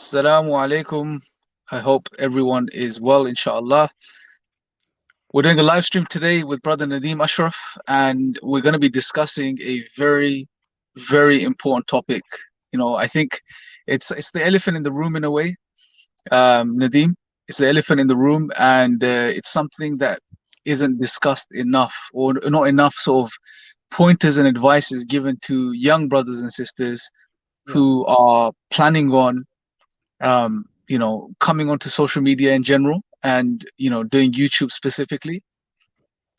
Assalamu alaikum. I hope everyone is well, inshallah. We're doing a live stream today with Brother Nadeem Ashraf, and we're going to be discussing a very, very important topic. I think it's the elephant in the room in a way, Nadeem. It's the elephant in the room, and it's something that isn't discussed enough, or not enough sort of pointers and advices given to young brothers and sisters Yeah. who are planning on coming onto social media in general and, doing YouTube specifically.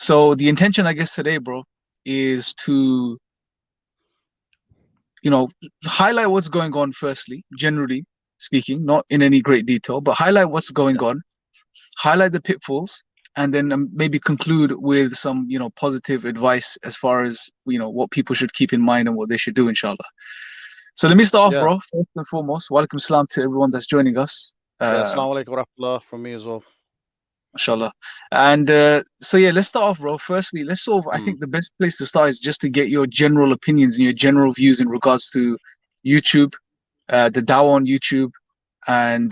So the intention, I guess, today, bro, is to, you know, highlight what's going on firstly, generally speaking, not in any great detail, but highlight what's going Yeah. on, highlight the pitfalls, and then maybe conclude with some, positive advice as far as, what people should keep in mind and what they should do, inshallah. So let me start off, Yeah. bro. First and foremost, walaikum salam to everyone that's joining us. Yeah. Uh, Assalamu alaikum wa rahmatullah from me as well. Mashallah. And so yeah, let's start off, bro. Firstly, let's I Mm. think the best place to start is just to get your general opinions and your general views in regards to YouTube, the Dawah on YouTube, and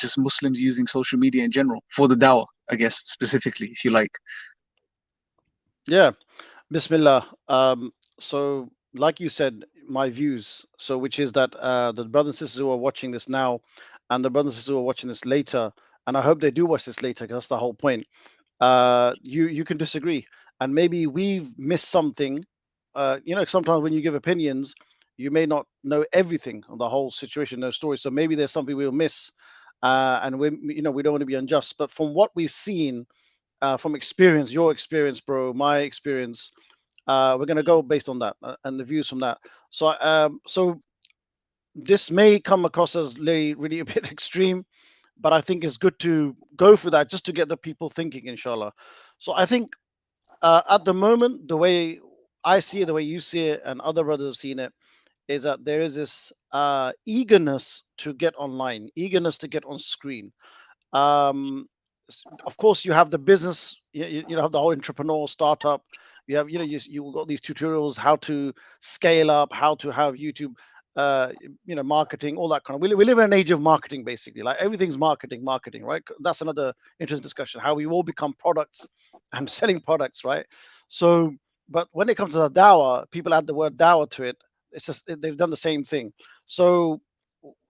just Muslims using social media in general for the Dawah, I guess specifically, if you like. Yeah. Bismillah. So like you said, my views. So which is that the brothers and sisters who are watching this now and the brothers and sisters who are watching this later, and I hope they do watch this later because that's the whole point. You can disagree. And maybe we've missed something. Sometimes when you give opinions, you may not know everything on the whole situation, no story. So maybe there's something we'll miss. And we don't want to be unjust. But from what we've seen, from experience, your experience, bro, my experience, we're gonna go based on that and the views from that. So this may come across as really a bit extreme, but I think it's good to go for that just to get the people thinking, inshallah. So I think at the moment, the way I see it, the way you see it, and other brothers have seen it, is that there is this eagerness to get online, eagerness to get on screen. Of course, you have the business, you have the whole entrepreneur startup. You have, you got these tutorials how to scale up, how to have YouTube, marketing, all that kind of. We live in an age of marketing, basically. Like everything's marketing, right? That's another interesting discussion. How we all become products and selling products, right? So, but when it comes to the dawah, people add the word dawah to it. It's just they've done the same thing. So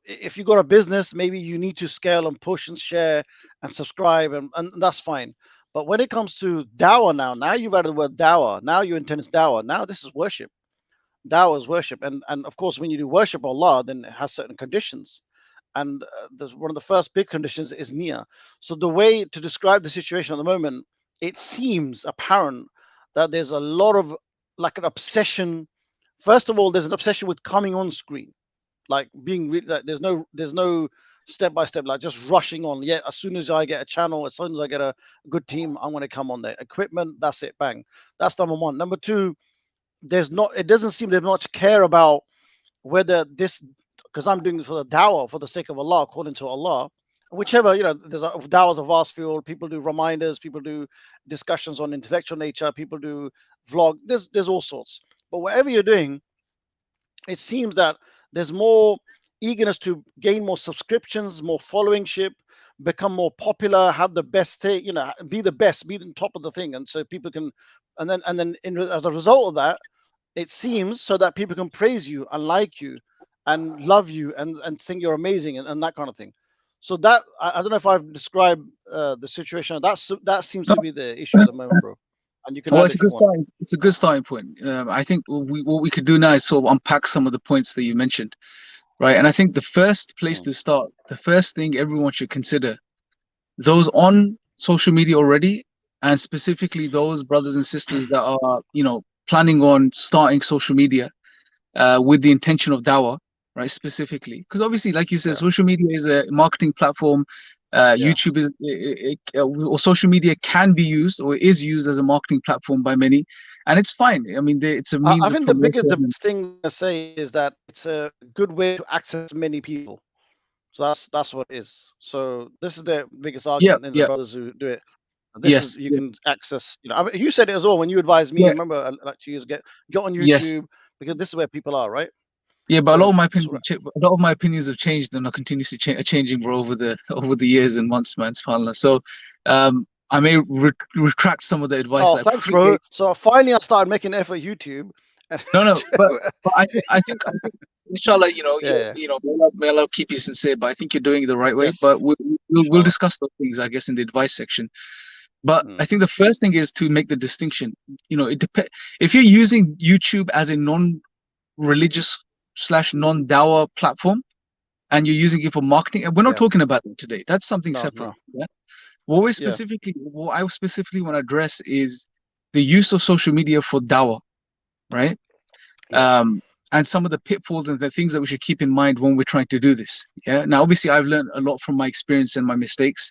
if you got a business, maybe you need to scale and push and share and subscribe, and that's fine. But when it comes to dawah now you've added the word dawah. Now your intent is dawah. Now this is worship. Dawah is worship. And of course, when you do worship Allah, then it has certain conditions. And there's one of the first big conditions is niyyah. So the way to describe the situation at the moment, it seems apparent that there's a lot of like an obsession. First of all, there's an obsession with coming on screen, like like there's no step by step, like just rushing on. Yeah, as soon as I get a channel, as soon as I get a good team, I'm going to come on there. Equipment, that's it, bang. That's number one. Number two, it doesn't seem there's much care about whether this, because I'm doing this for the dawah, for the sake of Allah, according to Allah. Whichever, there's a dawah is a vast field. People do reminders, people do discussions on intellectual nature, people do vlog. There's all sorts. But whatever you're doing, it seems that there's more eagerness to gain more subscriptions, more followingship, become more popular, have the best thing, be the best, be the top of the thing, and so people can, as a result of that, it seems so that people can praise you and like you and love you and think you're amazing and that kind of thing. So that I don't know if I've described the situation. That seems No, to be the issue at the moment, bro. And you can well, add it's a if you good want. starting. It's a good starting point. I think what we could do now is sort of unpack some of the points that you mentioned, right? And I think the first place Mm. to start, the first thing everyone should consider, those on social media already, and specifically those brothers and sisters that are, planning on starting social media with the intention of dawah, right? Specifically, because obviously, like you said, Yeah, social media is a marketing platform. yeah. YouTube or social media can be used or is used as a marketing platform by many, and it's fine. I mean, it's a I means of think the promotion. best thing to say is that it's a good way to access many people. So that's what it is. So this is the biggest Yeah, argument in the yeah, brothers who do it. This is yes, you yeah, can access. I mean, you said it as well when you advised me. yeah, Remember, like 2 years get on yes, YouTube because this is where people are, right? Yeah, but So, a lot of my opinions have changed and are continuously changing, bro, over the years and months, man. SubhanAllah. So, I may retract some of the advice oh, I thanks, probably bro. gave. So finally, I started making effort YouTube. And No, no, but I think, inshallah, yeah, may Allah keep you sincere. But I think you're doing it the right way. But yes, we'll inshallah. discuss those things, I guess, in the advice section. But I Mm, think the first thing is to make the distinction. It depends if you're using YouTube as a non-religious slash non-dawah platform and you're using it for marketing. And we're not yeah, talking about that today. That's something no, separate. no, Yeah. yeah, What I specifically want to address is the use of social media for dawah, right? yeah, Um, and some of the pitfalls and the things that we should keep in mind when we're trying to do this. Yeah. Now, obviously, I've learned a lot from my experience and my mistakes.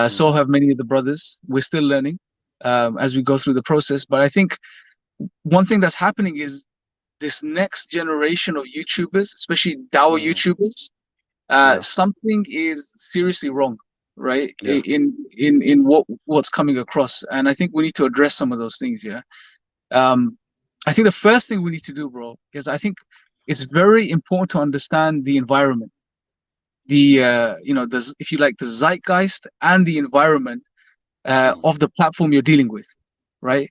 mm, So have many of the brothers. We're still learning as we go through the process. But I think one thing that's happening is this next generation of YouTubers, especially dawah mm, YouTubers, yeah, something is seriously wrong, right? yeah, In what's coming across, and I think we need to address some of those things. Yeah. Um, I think the first thing we need to do, bro, is I think it's very important to understand the environment, if you like, the zeitgeist and the environment mm, of the platform you're dealing with, right?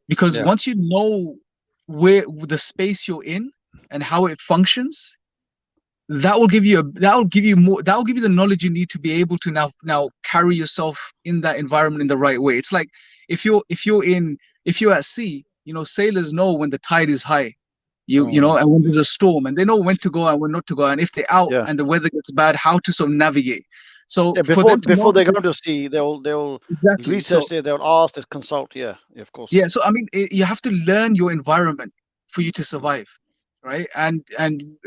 Because yeah, once you know where the space you're in and how it functions, that will give you the knowledge you need to be able to now carry yourself in that environment in the right way. It's like if you're at sea, sailors know when the tide is high, mm, and when there's a storm, and they know when to go and when not to go, and if they're out yeah. and the weather gets bad, how to sort of navigate. So Yeah, for them to before know they go to see, they'll exactly. research So it, they'll ask, they consult. Yeah, yeah, of course. yeah, so I mean, you have to learn your environment for you to Mm, survive, right? And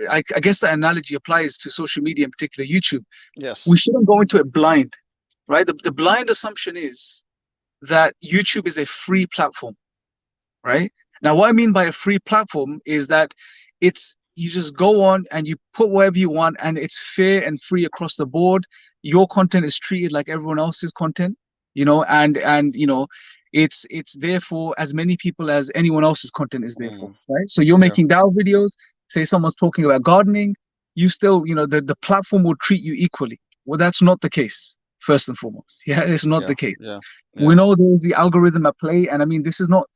I guess that analogy applies to social media, in particular YouTube. We yes. shouldn't go into it blind, right? The blind assumption is that YouTube is a free platform, right? Now, what I mean by a free platform is that you just go on and you put whatever you want, and it's fair and free across the board. Your content is treated like everyone else's content, and it's there for as many people as anyone else's content is there for, Mm, right? So you're yeah, making DAO videos. Say someone's talking about gardening, you still, the platform will treat you equally. Well, that's not the case. First and foremost, yeah, it's not yeah, the case. yeah, We yeah, know there's the algorithm at play, and I mean, this is not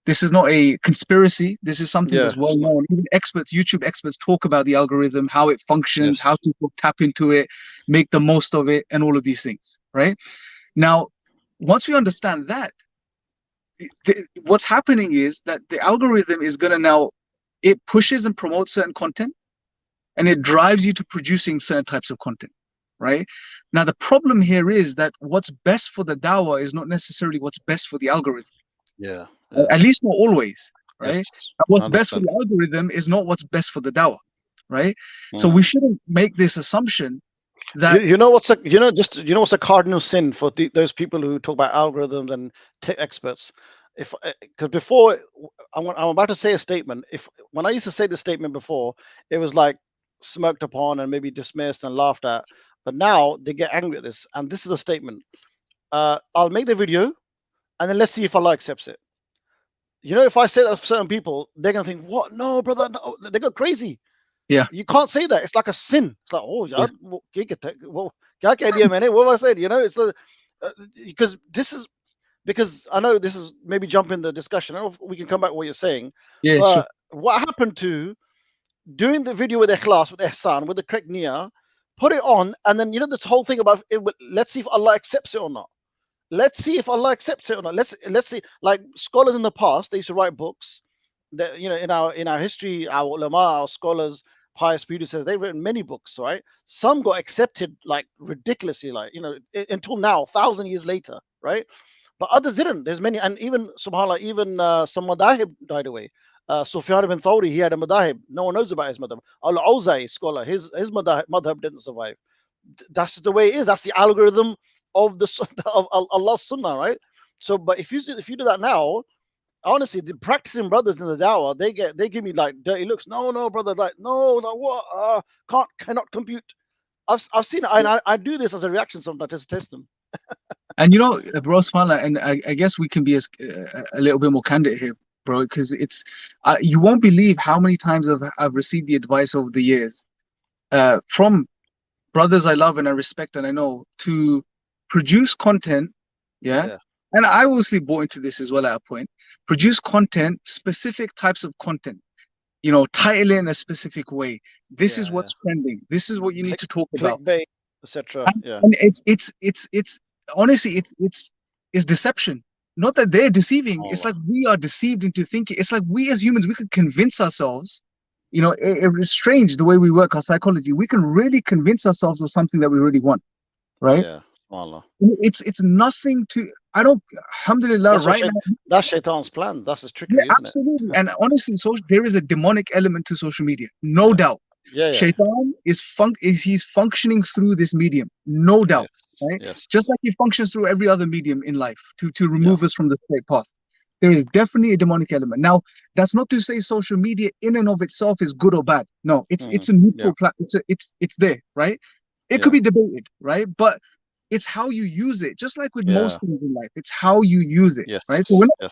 this is not a conspiracy. This is something yeah. that's well It's not. known. Even experts, YouTube experts, talk about the algorithm, how it functions, Yes. how to tap into it, make the most of it, and all of these things. Right now, once we understand that, what's happening is that the algorithm is going to now, it pushes and promotes certain content, and it drives you to producing certain types of content, right? Now, the problem here is that what's best for the dawah is not necessarily what's best for the algorithm, Yeah, yeah. at least not always, Yes, right? And what's best for 100%. the algorithm is not what's best for the dawah, right? So we Mm. shouldn't make this assumption that, You know what's a what's a cardinal sin for those people who talk about algorithms and tech experts. If because before I'm about to say a statement. If when I used to say this statement before, it was like smirked upon and maybe dismissed and laughed at. But now they get angry at this, and this is a statement. I'll make the video, and then let's see if Allah accepts it. If I say that to certain people, they're gonna think, "What? No, brother, no." They go crazy. yeah, You can't say that. It's like a sin. It's like, oh, yeah, yeah, well, kya keh diya maine? What have I said? It's like, because this is because I know this is maybe jump in the discussion. I don't know if we can come back to what you're saying, yeah, sure, but what happened to doing the video with ikhlas, with ihsan, with the correct niyyah, put it on, and then this whole thing about it, let's see if Allah accepts it or not. Let's see if Allah accepts it or not. Let's see. Like scholars in the past, they used to write books. That in our history, our ulama, our scholars, pious predecessors, they've written many books. Right? Some got accepted like ridiculously, like until now, 1,000 years later. Right? But others didn't. There's many, and even subhanallah, even some madahib died away. Sufyan ibn Thawri, he had a madahib. No one knows about his madhab. Al-Awza'i scholar, his madhab didn't survive. That's the way it is. That's the algorithm of the of Allah's sunnah, right? So, but if you do that now, honestly, the practicing brothers in the dawah, they give me like dirty looks. No, no, brother, like no, what? Cannot compute. I've seen it, and yeah. I do this as a reaction sometimes to test them. And bro, subhanAllah, and I guess we can be a little bit more candid here, bro, because it's you won't believe how many times I've received the advice over the years from brothers I love and I respect and I know to produce content, yeah. Yeah, And I obviously bought into this as well at a point. Produce content, specific types of content, title it in a specific way. This is yeah, yeah. what's trending. This is what you need Click, to talk about. clickbait, etc. And, Yeah, and it's honestly it's deception. Not that they're deceiving. It's Allah. like we are deceived into thinking. It's like we as humans we could convince ourselves. It's strange the way we work our psychology. We can really convince ourselves of something that we really want, right? Yeah, Allah. It's nothing to. I don't. Alhamdulillah, That's what right shait. now. That's Shaitan's plan. That's his Yeah, trickery, isn't it? absolutely. And honestly, so there is a demonic element to social media, no Yeah, doubt. yeah, yeah. Shaitan is he's functioning through this medium, no doubt, Yes, right? yes, Just like he functions through every other medium in life to yeah. remove us from the straight path. There is definitely a demonic element. Now, that's not to say social media in and of itself is good or bad. No, it's a Yeah, neutral it's there, right? It could yeah, be debated, right? But it's how you use it. Just like with yeah. most things in life, it's how you use it, Yes, right? So yes.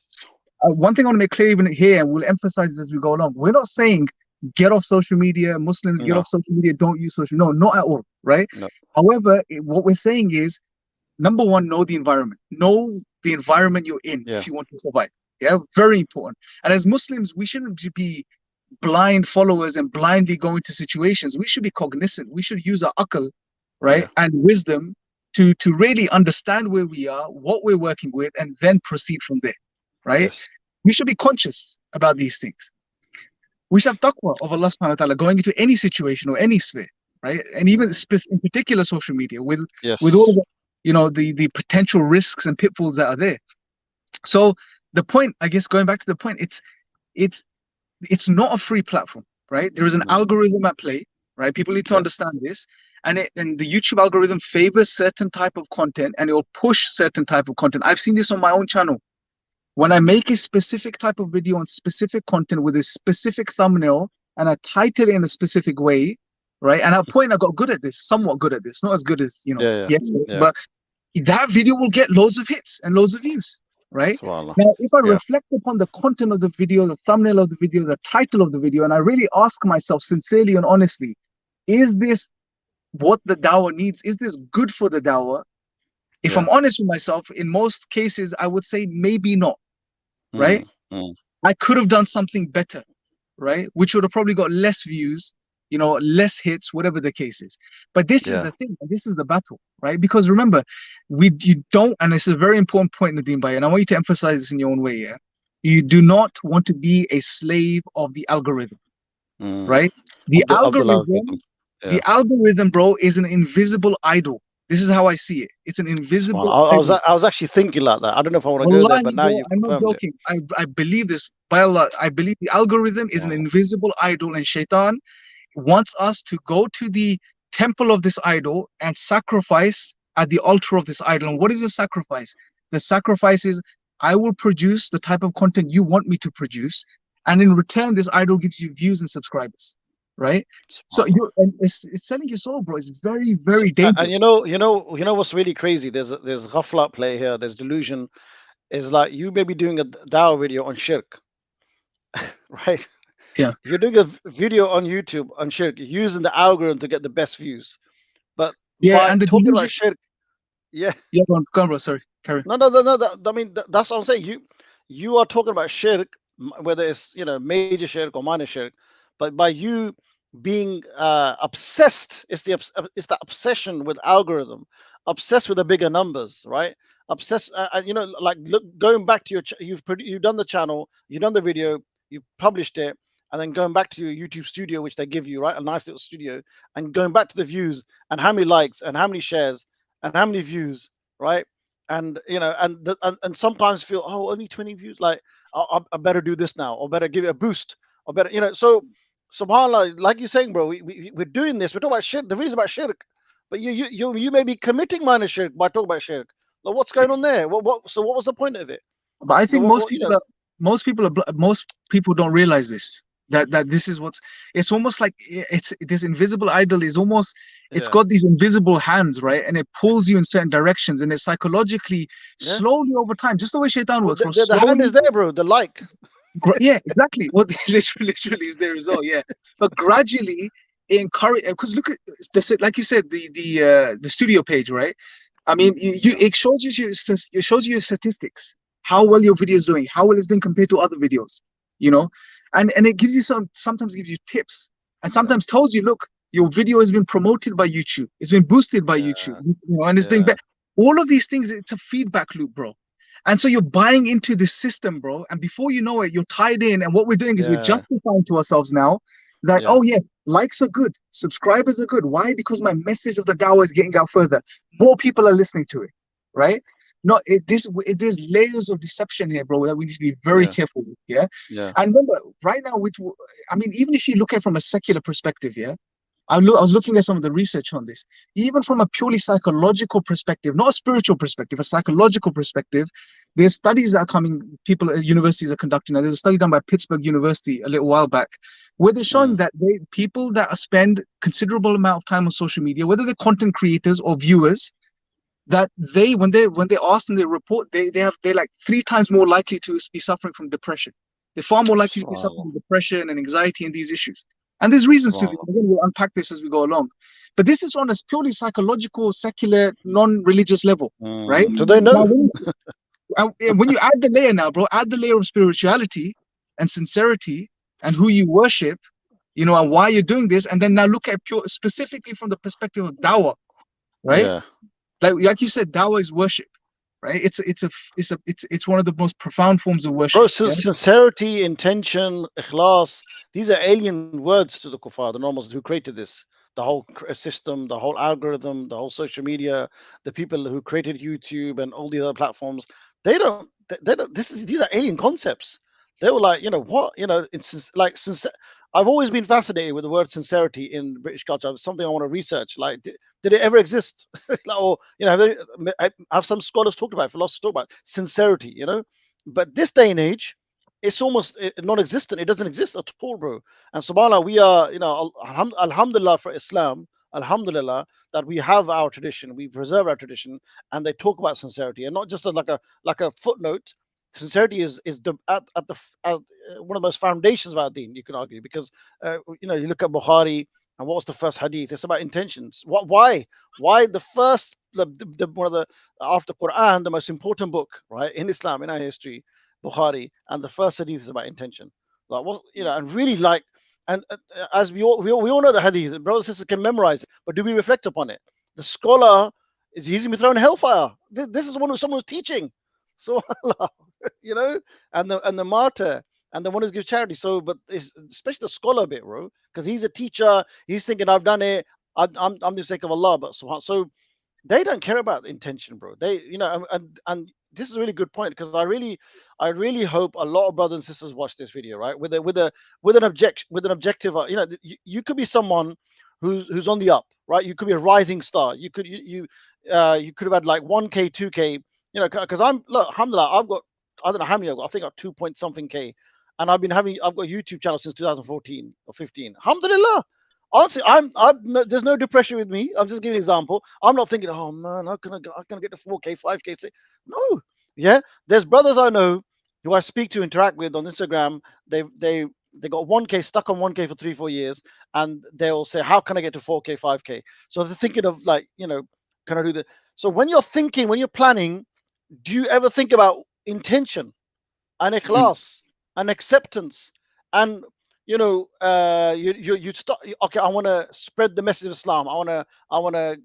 one thing I want to make clear even here, and we'll emphasize this as we go along. We're not saying get off social media, Muslims get No, off social media, don't use social. No, not at all, right? no. However, what we're saying is number one, know the environment. Know the environment you're in Yeah, if you want to survive. Yeah, very important. And as Muslims, we shouldn't be blind followers and blindly go into situations. We should be cognizant. We should use our akal, right, yeah. and wisdom to really understand where we are, what we're working with, and then proceed from there, right? Yes. We should be conscious about these things. We should have taqwa of Allah subhanahu wa ta'ala going into any situation or any sphere, right? And even in particular social media with all Yes. the the potential risks and pitfalls that are there. So the point, I guess, going back to the point, it's it's not a free platform, right? There is an Mm. algorithm at play, right? People need to Yeah. understand this. And the YouTube algorithm favors certain type of content and it will push certain type of content. I've seen this on my own channel. When I make a specific type of video on specific content with a specific thumbnail and I title it in a specific way, right? And at a point I got good at this, somewhat good at this, not as good as, Yeah, yeah, the experts, yeah. but that video will get loads of hits and loads of views, right? Subhanallah. Now, if I Yeah. reflect upon the content of the video, the thumbnail of the video, the title of the video, and I really ask myself sincerely and honestly, is this what the dawah needs? Is this good for the dawah? If I'm Yeah. honest with myself, in most cases, I would say maybe not, right? Mm. Mm. I could have done something better, right? Which would have probably got less views, less hits, whatever the case is. But this is Yeah. the thing, and this is the battle, right? Because remember, you don't, and it's a very important point, Nadeem Bhai, and I want you to emphasize this in your own way, yeah. You do not want to be a slave of the algorithm, Mm. right? The Abdullah. algorithm, Yeah. the algorithm, bro, is an invisible idol. This is how I see it. It's an invisible Subhanallah. idol. I was actually thinking like that. I don't know if I want to go there, but Wallahi, now bro, you've I'm not confirmed it. joking. I believe this. By Allah, I believe the algorithm is an Subhanallah. invisible idol, and Shaitan wants us to go to the temple of this idol and sacrifice at the altar of this idol. And what is the sacrifice? The sacrifice is I will produce the type of content you want me to produce, and in return, this idol gives you views and subscribers, right? So Subhanallah. and it's selling your soul, bro. It's very, So, very and dangerous. you know what's really crazy? There's ghafla play here. There's delusion. Is like you may be doing a dawah video on shirk, right? Yeah, You're doing a video on YouTube on shirk, using the algorithm to get the best views. But yeah, by and the talking delusion. about shirk, yeah, Yeah, go on, bro. Sorry, carry on. no. I mean, that's what I'm saying. You are talking about shirk, whether it's major shirk or minor shirk, but by you being obsessed, it's the obsession with algorithm, obsessed with the bigger numbers, right? Obsessed, like look, going back to you've done the channel, you've done the video, you published it, and then going back to your YouTube studio, which they give you, right, a nice little studio, and going back to the views and how many likes and how many shares and how many views, right? And and sometimes feel, oh, only 20 views, like I better do this now, or better give it a boost, or better, so subhanallah, like you're saying, bro, we're doing this, we're talking about shirk, the videos about shirk, but you may be committing minor shirk by talking about shirk. Like, what's going on there? What was the point of it? But I think What, you know most people don't realize this. That this is what's. It's almost like it's this invisible idol is almost. It's Yeah, got these invisible hands, right? And it pulls you in certain directions, and it psychologically, yeah. slowly over time, just the way Shaitan Well, works, bro. the hand Slowly, is there, bro, the like. Yeah, exactly. What literally is the result. Yeah, but gradually encourage, because look at this, like you said, the studio page, right? I mean, Yeah, it shows you it shows you your statistics, how well your video is doing, how well it's doing compared to other videos, you know, and it gives you sometimes gives you tips, and yeah, sometimes tells you, look, your video has been promoted by YouTube, it's been boosted by YouTube, yeah, and it's doing yeah, better. All of these things, it's a feedback loop, bro. And so you're buying into this system, bro. And before you know it, you're tied in. And what we're doing is we're yeah, justifying to ourselves now that, yeah, oh, yeah, likes are good, subscribers are good. Why? Because my message of the Dawah is getting out further. More people are listening to it, right? No, there's layers of deception here, bro, that we need to be very yeah, careful with, yeah? yeah. And remember, right now, I mean, even if you look at it from a secular perspective, yeah? I was looking at some of the research on this. Even from a purely psychological perspective, not a spiritual perspective, a psychological perspective, there's studies that are coming, people at universities are conducting. Now, there's a study done by Pittsburgh University a little while back, where they're showing Mm, that people that spend considerable amount of time on social media, whether they're content creators or viewers, that when they ask and they report, they're like 3 times more likely to be suffering from depression. They're far more likely to be suffering subhanallah, from depression and anxiety and these issues. And there's reasons to this. subhanallah. Again, we'll unpack this as we go along. But this is on a purely psychological, secular, non-religious level, right? So they Now, know. when you add the layer now, bro, add the layer of spirituality and sincerity and who you worship, and why you're doing this, and then now look at pure specifically from the perspective of dawah, right? Yeah. Like you said, dawah is worship, right? It's one of the most profound forms of Bro, worship. Yeah. sincerity, intention, ikhlas, these are alien words to the kuffar, the normals who created this. The whole system, the whole algorithm, the whole social media, the people who created YouTube and all the other platforms, they don't, these are alien concepts. They were like, what, it's like, I've always been fascinated with the word sincerity in British culture. It's something I want to research. Like, did it ever exist? Like, or, have some scholars talked about, philosophers talked about sincerity. But this day and age, it's almost non-existent. It doesn't exist at all, bro. And subhanallah, we are, alhamdulillah for Islam, alhamdulillah that we have our tradition, we preserve our tradition, and they talk about sincerity, and not just as like a footnote. Sincerity is the one of the most foundations of our deen, you can argue, because you look at Bukhari, and what was the first hadith? It's about intentions. Why the first the one of the after Quran, the most important book, right, in Islam, in our history, Bukhari, and the first hadith is about intention. Like, what, and really, like, and as we all know the hadith, brothers and sisters can memorize it, but do we reflect upon it? The scholar he's gonna be thrown in hellfire. This is someone who's teaching, so you know, and the martyr and the one who gives charity. So, but it's, especially the scholar bit, bro, because he's a teacher. He's thinking, I've done it. I'm the sake of Allah, but so they don't care about intention, bro. They, and this is a really good point, because I really hope a lot of brothers and sisters watch this video, right? With an objective. You could be someone who's on the up, right? You could be a rising star. You could have had like 1K, 2K, because look, alhamdulillah, I've got, I don't know how many I've got. I think I've got 2 point something K, and I've got a YouTube channel since 2014 or 15. Alhamdulillah. Honestly, there's no depression with me. I'm just giving an example. I'm not thinking, oh man, how can I get to 4K, 5K? No, yeah. There's brothers I know who I speak to, interact with on Instagram. They got 1K, stuck on 1K for 3-4 years, and they'll say, how can I get to 4K, 5K? So they're thinking of, like, can I do that? So when you're thinking, when you're planning, do you ever think about intention and Mm, ikhlas and acceptance, and you start, okay, I want to spread the message of Islam, I want to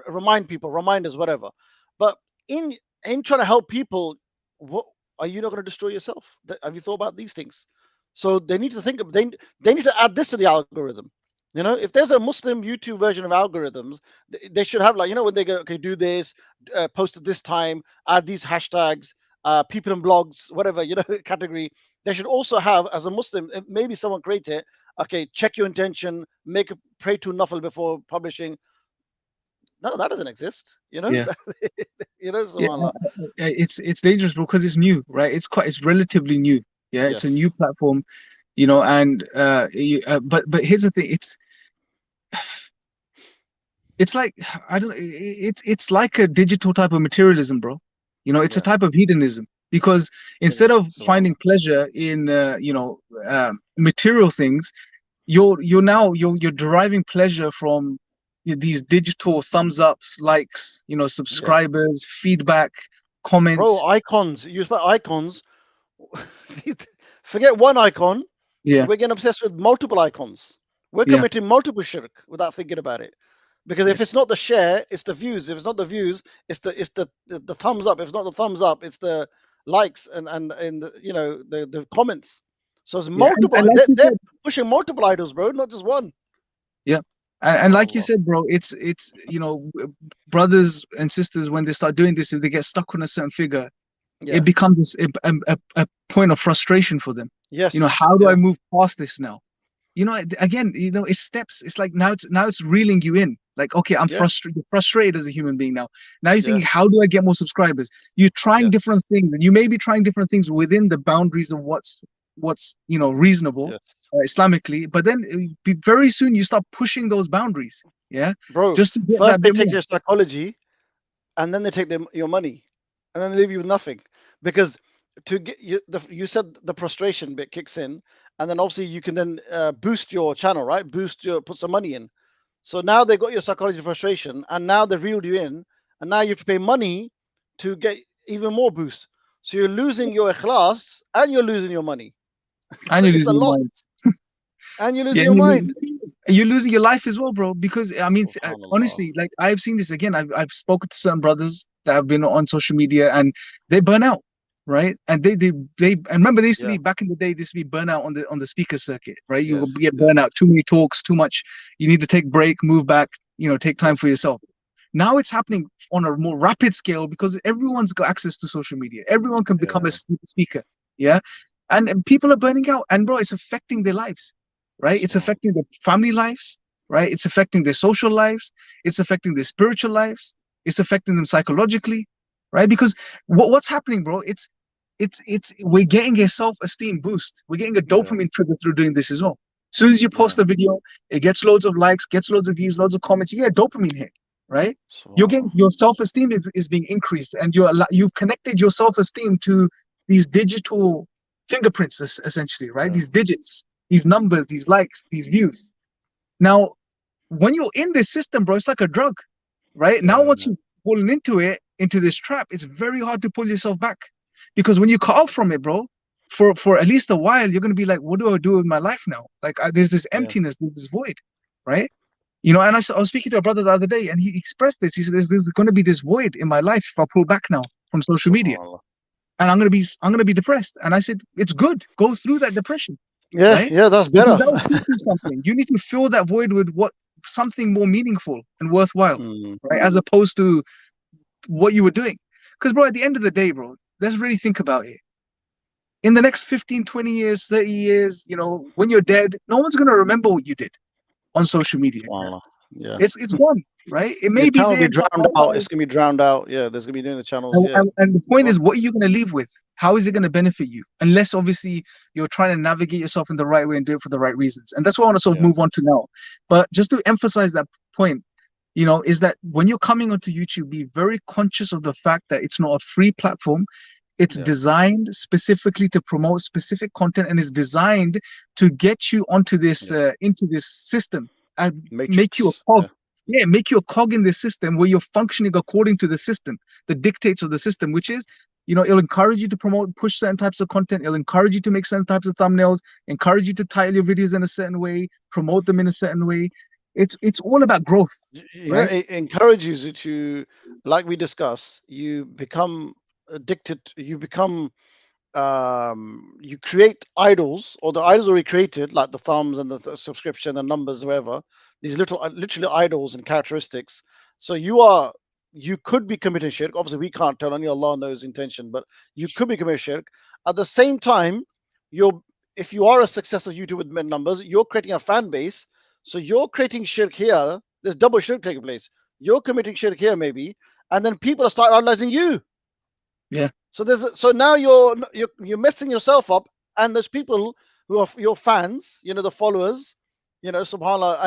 remind people, reminders, whatever, but in trying to help people, what are you not going to destroy yourself? Have you thought about these things? So they need to think of, they need to add this to the algorithm. If there's a Muslim YouTube version of algorithms, they should have, like, when they go, okay, do this, post at this time, add these hashtags, people in blogs, whatever, category. They should also have, as a Muslim, maybe someone create it. Okay, check your intention, pray to nafil before publishing. No, that doesn't exist. yeah, yeah. Subhanallah. It's dangerous because it's new, right? It's relatively new. Yeah, it's a new Yes. platform, and but here's the thing. It's like, I don't know. It's like a digital type of materialism, bro. It's a Yeah. type of hedonism. because Yeah. instead of finding Subhanallah. pleasure in material things, you're deriving pleasure from these digital thumbs ups, likes, Yeah. subscribers, feedback, Bro, comments. icons. You about icons. Forget one icon. Yeah, We're getting obsessed with multiple icons. We're yeah, committing multiple shirk without thinking about it. Because yeah. if it's not the share, it's the views. If it's not the views, it's the thumbs up. If it's not the thumbs up, it's the likes and the comments. So it's Yeah, multiple. and like you They're said, pushing multiple idols, bro, not just one. yeah, and like you Subhanallah. said, bro, it's brothers and sisters, when they start doing this, if they get stuck on a certain figure, it Yeah. becomes a point of frustration for them. Yes. How do I Yeah. move past this now? Again, it's steps. It's like now it's reeling you in. Like, okay, I'm Yeah. frustrated as a human being now. Now you're Yeah. thinking, how do I get more subscribers? You're trying Yes. different things, and you may be trying different things within the boundaries of what's reasonable, Yes. Islamically. But then very soon you start pushing those boundaries, yeah, Bro, just to get first that they bit take more. your psychology, and then they take your money, and then they leave you with nothing. Because to get you said the frustration bit kicks in, and then obviously you can then boost your channel, right? Put some money in. So now they got your psychology frustration, and now they've reeled you in, and now you have to pay money to get even more boost. So you're losing your ikhlas, and you're losing your money. And So you're it's a losing your loss, mind. and you're Yeah, losing your mind. you're losing your life as well, bro. Because I mean, Subhanallah. honestly, like I've seen this again. I've spoken to certain brothers that have been on social media, and they burn out, right? And they and remember, they used to Yeah. be back in the day. This used to be burnout on the speaker circuit, right? You Yes. would get Yes. burnout, too many talks, too much. You need to take break, move back, take time for Yes. yourself. Now it's happening on a more rapid scale because everyone's got access to social media. Everyone can become a Yeah. speaker, yeah. And people are burning out, and bro, it's affecting their lives, right? It's Subhanallah. affecting their family lives, right? It's affecting their social lives. It's affecting their spiritual lives. It's affecting them psychologically, right? Because what's happening, bro? It's we're getting a self-esteem boost. We're getting a Yeah. dopamine trigger through doing this as well. As soon as you Yeah. post a video, it gets loads of likes, gets loads of views, loads of comments. You get a dopamine hit, right? You're getting Subhanallah. your self-esteem is being increased, and you've connected your self-esteem to these digital fingerprints, essentially, right? Yeah. These digits, these numbers, these likes, these views. Now, when you're in this system, bro, it's like a drug, right? Now, once Yeah. you've fallen into this trap, it's very hard to pull yourself back, because when you cut off from it, bro, for at least a while, you're gonna be like, what do I do with my life now? Like, there's this Yeah. emptiness, there's this void, right? And I was speaking to a brother the other day, and he expressed this. He said, "There's going to be this void in my life if I pull back now from social media, Subhanallah. and I'm gonna be depressed." And I said, "It's good. Go through that depression, Yeah. right? Yeah. That's Because better. that will teach you something. You need to fill that void with something more meaningful and worthwhile, Mm. right? As opposed to what you were doing. Because, bro, at the end of the day, bro, let's really think about it. In the next 15, 20 years, 30 years, when you're dead, no one's gonna remember what you did on social media. Subhanallah. Yeah. It's gone, right? It Your may be channel will there be in some drowned out. archive. It's gonna be drowned out. Yeah. There's gonna be doing the channels. And, Yeah. and, and the point Gone. is, what are you going to live with? How is it going to benefit you? Unless obviously you're trying to navigate yourself in the right way and do it for the right reasons. And that's what I want to sort of Yeah. move on to now. But just to emphasize that point, is that when you're coming onto YouTube, be very conscious of the fact that it's not a free platform. It's Yeah. designed specifically to promote specific content, and is designed to get you onto this Yeah. into this system and make you a Matrix. cog. Yeah. Yeah, make you a cog in this system where you're functioning according to the system, the dictates of the system, which is, it'll encourage you to push certain types of content. It'll encourage you to make certain types of thumbnails, encourage you to title your videos in a certain way, promote them in a certain way. It's all about growth, right? It encourages you to, like we discussed, you become addicted. You become you create idols, or the idols already created, like the thumbs and the subscription and numbers, whatever. These literally idols and characteristics. So you could be committing shirk. Obviously, we can't tell. Only Allah knows intention, but you could be committing shirk. At the same time, you're if you are a successful YouTuber with many numbers, you're creating a fan base. So you're creating shirk here. There's double shirk taking place. You're committing shirk here, maybe, and then people are start analyzing you. Yeah. So now you're messing yourself up, and there's people who are your fans, the followers, subhanallah,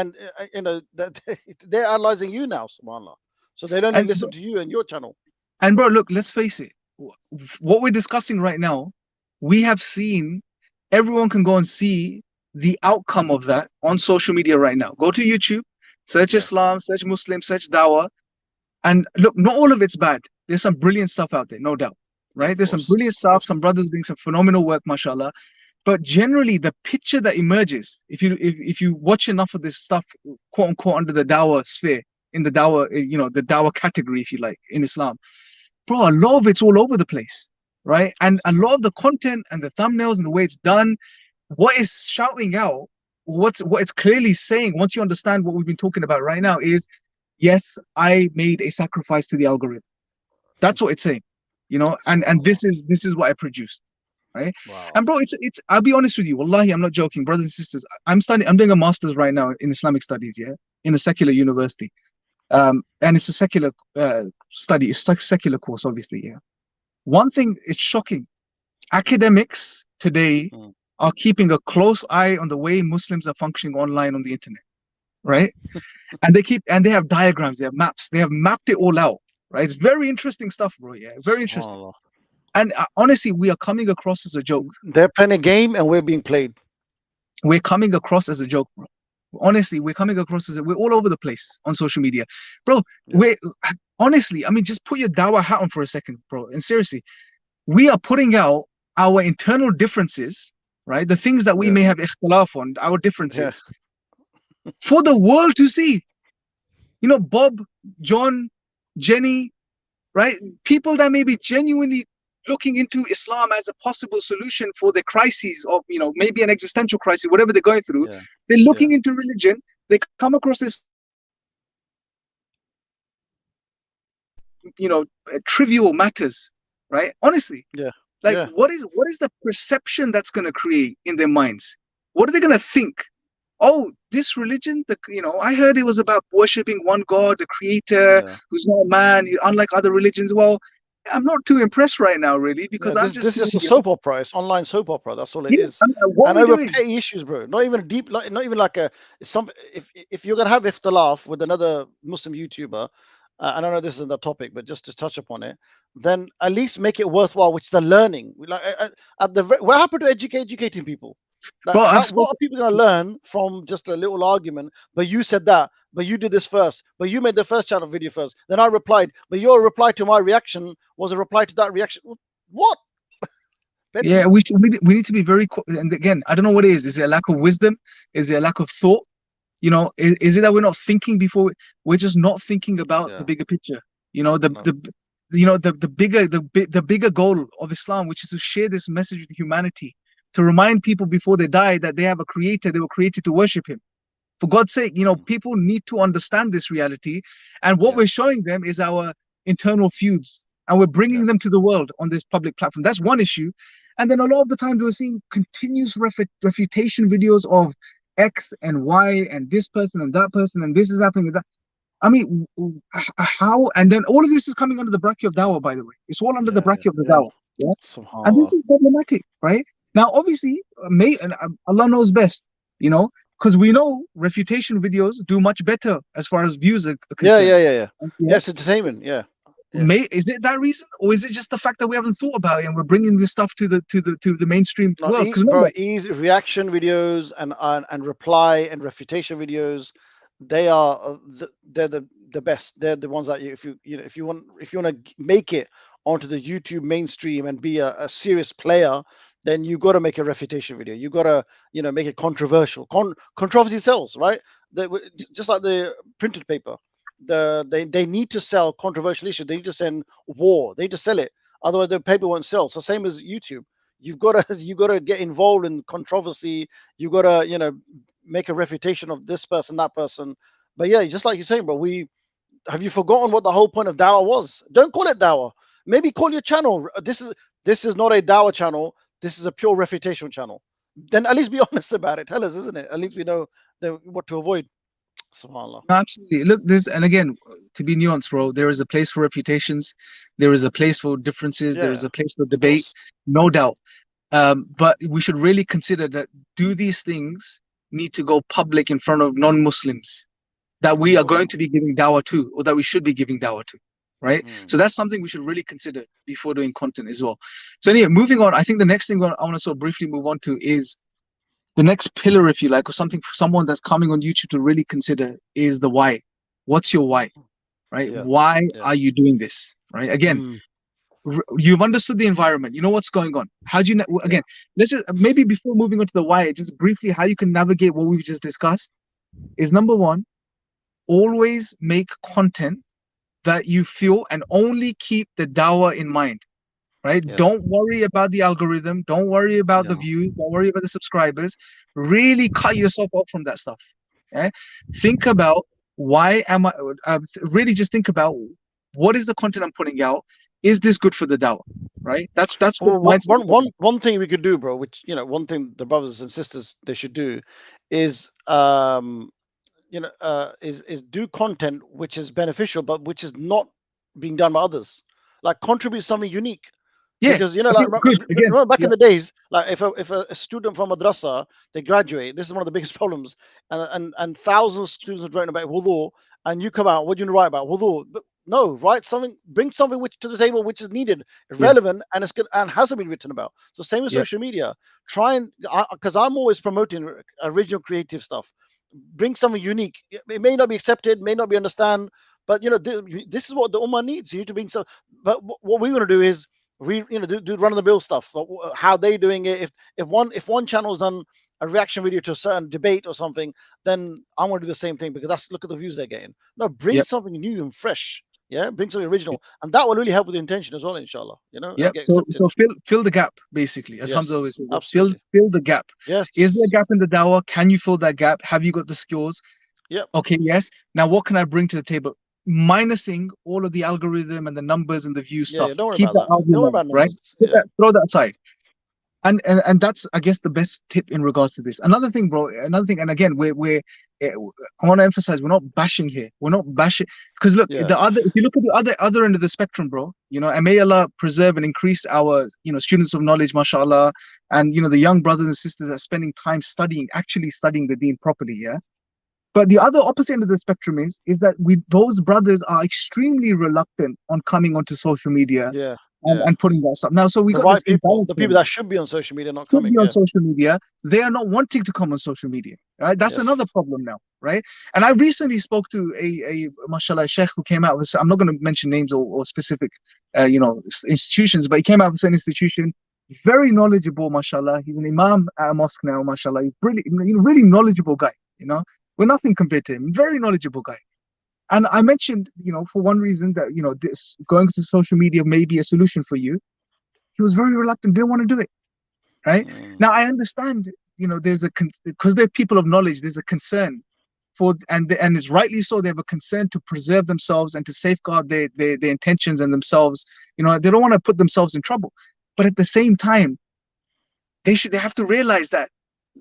and that they're analyzing you now, subhanallah. So they don't even And listen to you and your channel. and bro, look, let's face it. what we're discussing right now, we have seen, everyone can go and see the outcome of that on social media right now. Go to YouTube, search Yeah. Islam, search Muslim, search Dawah, and look, not all of it's bad. There's some brilliant stuff out there, no doubt, Yeah, right? of There's some course. brilliant Of stuff. course. Some brothers doing some phenomenal work, mashallah. But generally, the picture that emerges, if you watch enough of this stuff, quote unquote, under the Dawah sphere, in the Dawah, the Dawah category, if you like, in Islam, bro, a lot of it's all over the place, right? And a lot of the content and the thumbnails and the way it's done, what is shouting out, what it's clearly saying, once you understand what we've been talking about right now, is yes, I made a sacrifice to the algorithm. That's what it's saying, and SubhanAllah. this is what I produced, right? Wow. And bro, it's I'll be honest with you, wallahi, I'm not joking, brothers and sisters. I'm doing a master's right now in Islamic studies, yeah, in a secular university. And it's a secular study, it's like secular course, obviously, yeah. One thing, it's shocking. Academics today Mm. are keeping a close eye on the way Muslims are functioning online on the internet, right? And they have diagrams, they have maps, they have mapped it all out, right? It's very interesting stuff, bro. Yeah, very interesting. SubhanAllah. And honestly, we are coming across as a joke. They're playing a game and we're being played. We're coming across as a joke, bro. Honestly, we're coming across as we're all over the place on social media, bro. Yeah. We're honestly, I mean, just put your Dawah hat on for a second, bro. And seriously, we are putting out our internal differences, right? The things that we Yeah. may have ikhtilaf on, our Yeah. differences, for the world to see. Bob, John, Jenny, right? People that may be genuinely looking into Islam as a possible solution for their crises, or maybe an existential crisis, whatever they're going through. Yeah. They're looking Yeah. into religion. They come across this, trivial matters, right? Honestly, Yeah. like Yeah. what is the perception that's going to create in their minds? What are they going to think? Oh, this religion, I heard it was about worshiping one God, the creator, Yeah. who's not a man, unlike other religions. Well, I'm not too impressed right now, really, Yeah, because I'm just this is seeing, a soap opera. It's online soap opera. That's all it yeah, is. I mean, what are And we over doing? petty issues, bro. Not even a deep, like, not even like a some. If you're gonna have ikhtilaf with another Muslim YouTuber, and I know this isn't the topic, but just to touch upon it, then at least make it worthwhile, which is the learning. Like what happened to educating people? Like, Bro, I've what are spoken. people gonna learn from just a little argument? But you said that, but you did this first, but you made the first channel video first. Then I replied, but your reply to my reaction was a reply to that reaction. What? Yeah, Petty. we need to be very. And again, I don't know what it is. Is it a lack of wisdom? Is it a lack of thought? Is it that we're not thinking before? We're just not thinking about the Yeah. bigger picture. You know, the No. the the bigger goal of Islam, which is to share this message with humanity, to remind people before they die that they have a creator. They were created to worship him. For God's sake, Mm. people need to understand this reality, and what Yeah. we're showing them is our internal feuds, and we're Yeah. bringing them to the world on this public platform. That's one issue. And then a lot of the times we're seeing continuous refutation videos of X and Y and this person and that person and this is happening and that. I mean, how? And then all of this is coming under the bracket of Dawah, by the way. It's all under the Yeah. Yeah. bracket of the Yeah. Dawah. Yeah. And this Subhanallah. is problematic, right? Now, obviously, Allah knows best, because we know refutation videos do much better as far as views are Yeah. concerned. Yeah. Yeah. Yeah. Yeah. Yes, entertainment. Yeah. Yeah. Is it that reason, or is it just the fact that we haven't thought about it and we're bringing this stuff to the mainstream No, world? Because bro, remember, easy reaction videos and reply and refutation videos, they are they're the best. They're the ones that if you want to make it onto the YouTube mainstream and be a serious player, then you got to make a refutation video. You got to make it controversial. Controversy sells, right? Just like the printed paper. They need to sell controversial issues. They need to send war. They need to sell it. Otherwise, the paper won't sell. So same as YouTube. You've got to you got to get involved in controversy. You got to make a refutation of this person, that person. But yeah, just like you're saying, bro, have you forgotten what the whole point of Dawah was? Don't call it Dawah. Maybe call your channel. This is not a Dawah channel. This is a pure refutation channel. Then at least be honest about it. Tell us, isn't it? At least we know what to avoid. Subhanallah. no, absolutely. Look, and again, to be nuanced, bro, there is a place for reputations, there is a place for differences, there is Yeah, a place for of debate, course. no doubt. But we should really consider that, do these things need to go public in front of non-Muslims that we Of are course going not. to be giving dawah to, or that we should be giving dawah to, right? So Mm. that's something we should really consider before doing content as well. So anyway, moving on, I think the next thing I want to sort of briefly move on to is the next pillar, if you like, or something for someone that's coming on YouTube to really consider is the why. What's your why, Mm. right? Yeah. Why Yeah. are you doing this, right? Again, Mm. you've understood the environment. You know what's going on. How do you, Yeah. again, let's just, maybe before moving on to the why, just briefly how you can navigate what we've just discussed is number one, always make content that you feel and only keep the dawah in mind, right? Yeah. Don't worry about the algorithm. Don't worry about the Yeah. views. Don't worry about the subscribers. Really cut yourself off from that stuff. Yeah? Think about why am I, really just think about what is the content I'm putting out? Is this good for the dawah? Right? That's what Well, mindset you got. one thing we could do, bro, which one thing the brothers and sisters they should do is is do content which is beneficial but which is not being done by others, like contribute something unique. Yeah. Because Okay, like good. Again, remember back yeah, in the days, like if a student from madrasa they graduate, this is one of the biggest problems, and thousands of students are writing about wudu, and you come out, what do you write about wudu? But no, write something, bring something which to the table which is needed, yeah, relevant, and it's good and hasn't been written about. So same with yeah, social media. Try and because I'm always promoting original creative stuff. Bring something unique. It may not be accepted, may not be understand, but this is what the ummah needs. You need to bring some. But what we want to do is do run of the mill stuff. How they doing it? If one channel's done a reaction video to a certain debate or something, then I want to do the same thing because that's look at the views they're getting. No, bring yeah, something new and fresh. Yeah, bring something original, and that will really help with the intention as well, inshallah. yeah. And get So accepted. fill the gap basically, as Hamza always Yes, says. absolutely. Fill the gap. Is there a Yes. gap in the dawah? Can you fill that gap? Have you got the skills? Yep. Okay, yes. Now, what can I bring to the table? Minusing all of the algorithm and the numbers and the view Yeah. stuff. Yeah. Don't worry Keep about that that. out of your Don't worry mind, about right? numbers. Yeah. Throw that aside. And that's, I guess, the best tip in regards to this. Another thing, bro. Another thing, and again, eh, I want to emphasize, we're not bashing here. We're not bashing because look, Yeah. the other. If you look at the other end of the spectrum, bro, and may Allah preserve and increase our, students of knowledge, mashallah, and the young brothers and sisters that are spending time studying, actually studying the Deen properly, yeah. But the other opposite end of the spectrum is that those brothers are extremely reluctant on coming onto social media Yeah. and, Yeah. and putting that stuff. Now, so we The got this right people, imbalance the here. people that should be on social media, not Should coming. be on Yeah. social media. They are not wanting to come on social media. Right? That's Yes. another problem now, right? And I recently spoke to a mashallah sheikh who came out with, I'm not going to mention names or specific institutions, but he came out with an institution, very knowledgeable, mashallah. He's an imam at a mosque now, mashallah. He's really knowledgeable guy, We're nothing compared to him. Very knowledgeable guy. And I mentioned, for one reason that, this going to social media may be a solution for you. He was very reluctant, didn't want to do it. Right? Mm. Now I understand, there's because they're people of knowledge, there's a concern and it's rightly so. They have a concern to preserve themselves and to safeguard their intentions and themselves. They don't want to put themselves in trouble. But at the same time, they have to realize that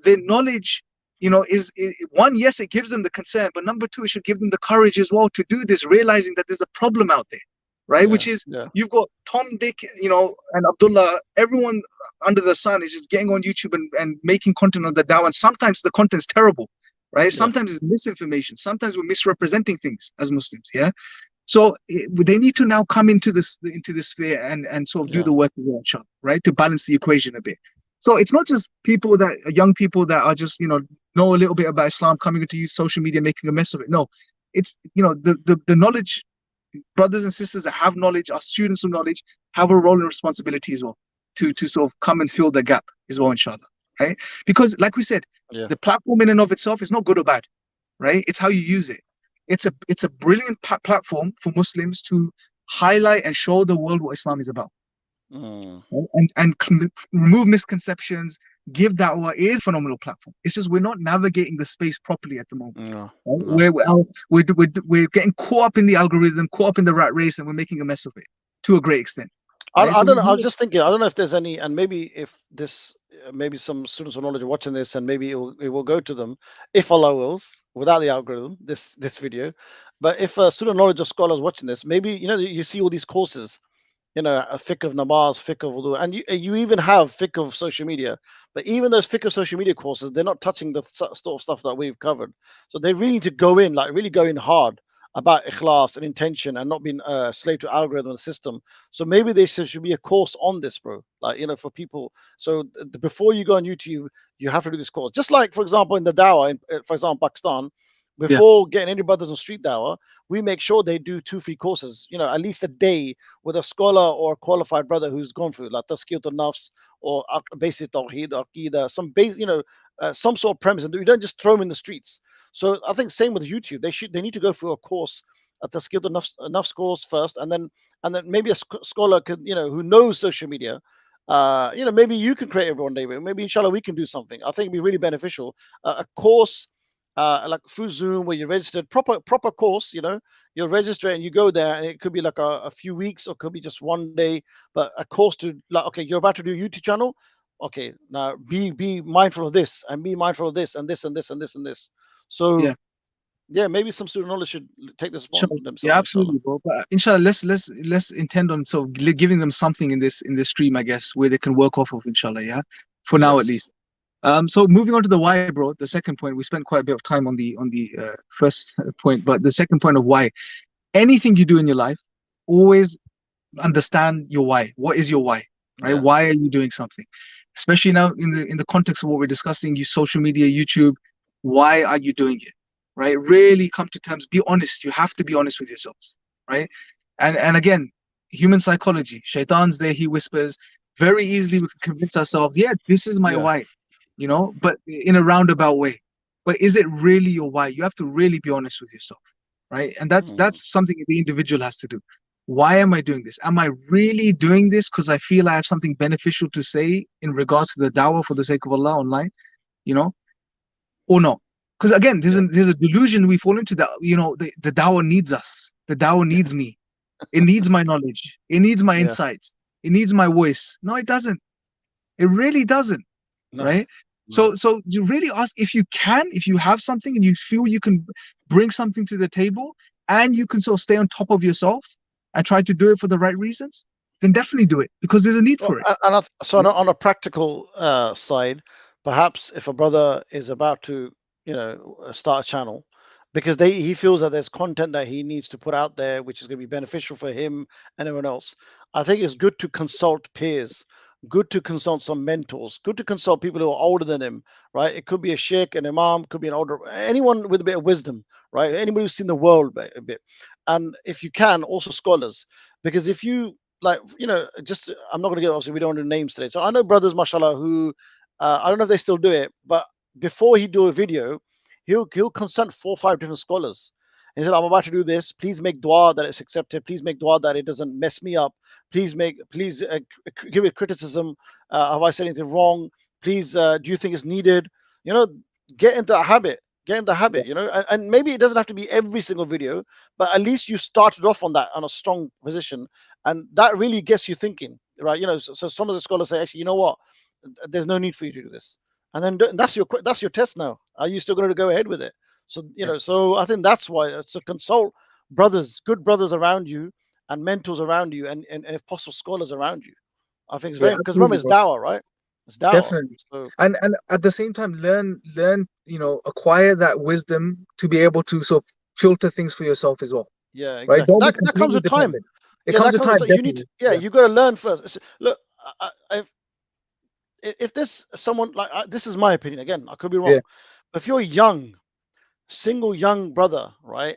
their knowledge, is one, yes, it gives them the concern, but number two, it should give them the courage as well to do this, realizing that there's a problem out there, right? Which Yeah. is, Yeah. you've got Tom, Dick, and Abdullah, everyone under the sun is just getting on YouTube and making content on the Dawah, and sometimes the content's terrible, right? Yeah. Sometimes it's misinformation, sometimes we're misrepresenting things as Muslims, yeah. So they need to now come into this sphere and sort of do Yeah. the work as well, inshallah, right, to balance the equation a bit. So it's not just young people that are just know a little bit about Islam coming into use social media making a mess of it. No, it's the knowledge brothers and sisters that have knowledge, are students of knowledge, have a role and responsibility as well to sort of come and fill the gap as well, inshallah, right? Because like we said, Yeah. the platform in and of itself is not good or bad, right? It's how you use it. It's a brilliant platform for Muslims to highlight and show the world what Islam is about, Mm. right? And remove misconceptions, give da'wah. It is a phenomenal platform. It's just we're not navigating the space properly at the moment. No. Right? No. We're getting caught up in the algorithm, caught up in the rat race, and we're making a mess of it to a great extent. Right? I So don't know. I was just thinking. I don't know if there's any, and maybe if this, maybe some students of knowledge are watching this, and maybe it will go to them, if Allah wills, without the algorithm, this video. But if a student of knowledge or scholars watching this, maybe you see all these courses, a fiqh of namaz, fiqh of wudu, and you even have fiqh of social media. But even those fiqh of social media courses, they're not touching the sort of stuff that we've covered. So they really need to go in, like really go in hard about ikhlas and intention and not being slave to algorithm and system. So maybe there should be a course on this, bro. Like, for people. So before you go on YouTube, you have to do this course. Just like, for example, in the Dawah, for example, Pakistan, Yeah, before getting any brothers on street Dawah, we make sure they do 2 free courses, at least a day with a scholar or a qualified brother who's gone through like Tazkiyat al-Nafs or basic Tawheed, Aqidah, some base, some sort of premise. And you don't just throw them in the streets. So I think same with YouTube. They need to go through a course, a Tazkiyat al-Nafs course first, and then maybe a scholar could, who knows social media. Maybe you can create it one day. Maybe inshallah we can do something. I think it'd be really beneficial. A course like through Zoom where you're registered, proper course. You're registered and you go there, and it could be like a few weeks or it could be just one day, but a course to, like, okay, you're about to do a YouTube channel. Okay, now be mindful of this and be mindful of this and this and this and this and this. So yeah. yeah, maybe some student knowledge should take this upon Inshallah. Yeah, themselves, inshallah. absolutely, bro. But inshallah, let's intend on giving them something in this stream, I guess, where they can work off of, inshallah. Yeah, for now at Yes. least. So moving on to the why, bro. The second point, we spent quite a bit of time on the first point, but the second point of why. Anything you do in your life, always understand your why. What is your why? Right? Yeah. Why are you doing something? Especially now in the context of what we're discussing, you social media, YouTube, why are you doing it? Right? Really come to terms, be honest. You have to be honest with yourselves, right? And again, human psychology, shaitan's there, he whispers. Very easily we can convince ourselves, yeah, this is my Yeah. why, but in a roundabout way. But is it really your why? You have to really be honest with yourself, right? And that's Mm. that's something the individual has to do. Why am I doing this? Am I really doing this because I feel I have something beneficial to say in regards to the dawah for the sake of Allah online, you know, or not? Because again, there's Yeah. a delusion we fall into that, the dawah needs us. The dawah Yeah. needs me. It needs my knowledge. It needs my Yeah. insights. It needs my voice. No, it doesn't. It really doesn't, No. right? No. So you really ask if you have something and you feel you can bring something to the table and you can sort of stay on top of yourself and try to do it for the right reasons, then definitely do it because there's a need Well, for it. so on a practical side, perhaps if a brother is about to, start a channel, because he feels that there's content that he needs to put out there, which is going to be beneficial for him and everyone else. I think it's good to consult peers, good to consult some mentors, good to consult people who are older than him, right? It could be a sheikh, an imam, could be an older, anyone with a bit of wisdom, right? Anybody who's seen the world a bit, and if you can, also scholars, because if you like, just I'm not going to get, obviously we don't do names today. So I know brothers, mashallah, who I don't know if they still do it, but before he do a video, he'll consult 4 or 5 different scholars. And he said, I'm about to do this. Please make dua that it's accepted. Please make dua that it doesn't mess me up. Please give it criticism. Have I said anything wrong? Please, do you think it's needed? You know, get into a habit. Get into the habit, and maybe it doesn't have to be every single video, but at least you started off on that on a strong position, and that really gets you thinking, right? So some of the scholars say, actually, you know what, there's no need for you to do this, and then that's your test now. Are you still going to go ahead with it? So Yeah, so I think that's why it's a consult brothers, good brothers around you, and mentors around you, and if possible scholars around you. I think it's yeah, very, because remember absolutely, it's bro. dawah, right? It's dawah. Definitely. So And at the same time, learn, acquire that wisdom to be able to sort of filter things for yourself as well, yeah, right? exactly. Don't be That comes completely with time. dependent. It Yeah, comes that with comes with time, time. You need to, definitely. yeah, Yeah, you got to learn first. Look, if this someone like, this is my opinion, again, I could be yeah, wrong, but if you're young, single young brother, right,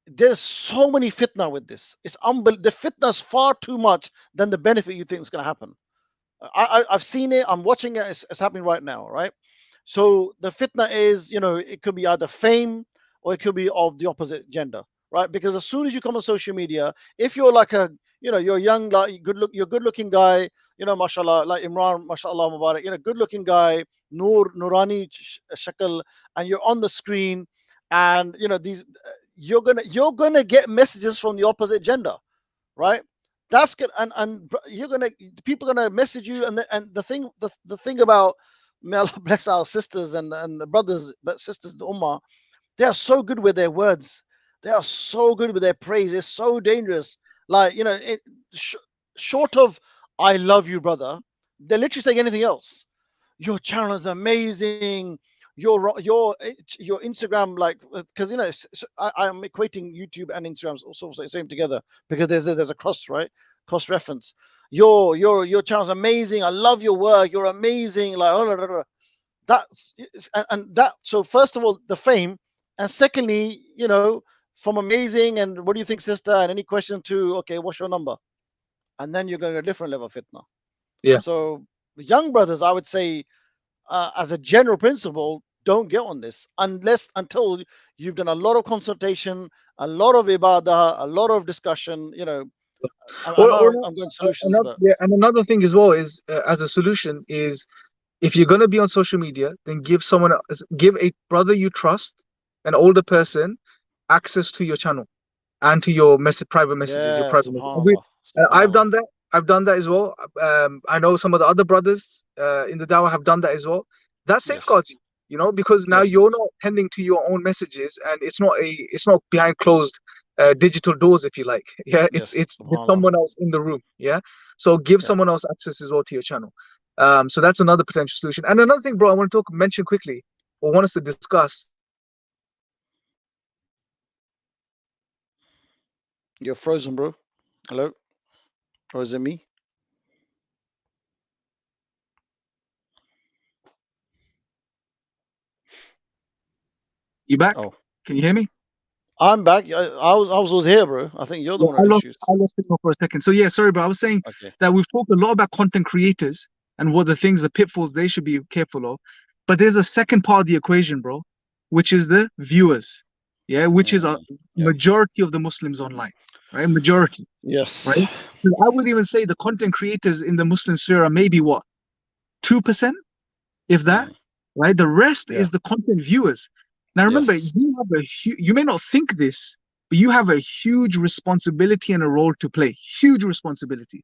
there's so many fitna with this. It's unbelievable. The fitna is far too much than the benefit you think is going to happen. I've seen it, I'm watching it, it's happening right now, right? So the fitna is, it could be either fame or it could be of the opposite gender, right? Because as soon as you come on social media, if you're like you're young, like you're good looking guy, mashallah, like Imran, mashallah, Mubarak, good looking guy, Nurani shakal, and you're on the screen, and these, you're gonna get messages from the opposite gender, right? That's good, and you're gonna, people are gonna message you, and the thing about, may Allah bless our sisters and the brothers, but sisters, the ummah, they are so good with their words. They are so good with their praise. It's so dangerous. Like, sh- short of "I love you, brother," they're literally saying anything else. Your channel is amazing. your Instagram, like, because I'm equating YouTube and Instagram also same together, because there's a cross reference. Your channel's amazing. I love your work. You're amazing. Like, and that. So first of all, the fame, and secondly, from amazing and what do you think, sister, and any question to, okay, what's your number, and then you're going to a different level of fitna. Yeah. So young brothers, I would say, as a general principle, don't get on this until you've done a lot of consultation, a lot of ibadah, a lot of discussion. I Or know I'm going solutions, another, but yeah, and another thing as well is, as a solution is, if you're gonna be on social media, then give a brother you trust, an older person, access to your channel and to your private messages, your yeah, private messages. subhanallah, I've subhanallah. done that. I've done that as well. I know some of the other brothers in the Dawah have done that as well. That Yes, safeguards you, because now yes, you're not tending to your own messages, and it's not behind closed digital doors, if you like. Yeah, yes, there's subhanallah. someone else in the room. Yeah, so give Yeah, someone else access as well to your channel. So that's another potential solution. And another thing, bro, I want to mention quickly, or want us to discuss. you're frozen, bro. Hello, or is it me? You back? Oh, Can you hear me? I'm back. I was here, bro. I think you're the Yeah, one who had issues. I lost signal for a second. So yeah, sorry, but I was saying Okay. that we've talked a lot about content creators and what the pitfalls they should be careful of. But there's a second part of the equation, bro, which is the viewers. Yeah, which is a Yeah. majority of the Muslims online, right? Majority, Yes. right? So I would even say the content creators in the Muslim sphere are maybe what, 2%, if that, Mm, right? The rest yeah. is the content viewers. Now remember, Yes. you may not think this, but you have a huge responsibility and a role to play. Huge responsibility,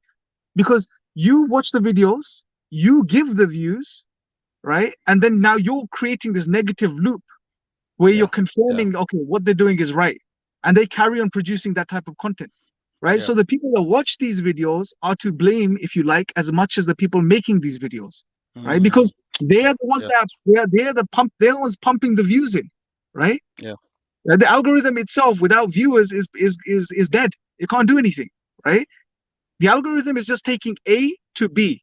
because you watch the videos, you give the views, right? And then now you're creating this negative loop where you're Yeah. Yeah. confirming, okay, what they're doing is right, and they carry on producing that type of content, right? Yeah. So the people that watch these videos are to blame, if you like, as much as the people making these videos, right? Mm, Because they are the ones yes. that they're the ones pumping the views in, right? Yeah. The algorithm itself without viewers is dead. It can't do anything, right? The algorithm is just taking A to B.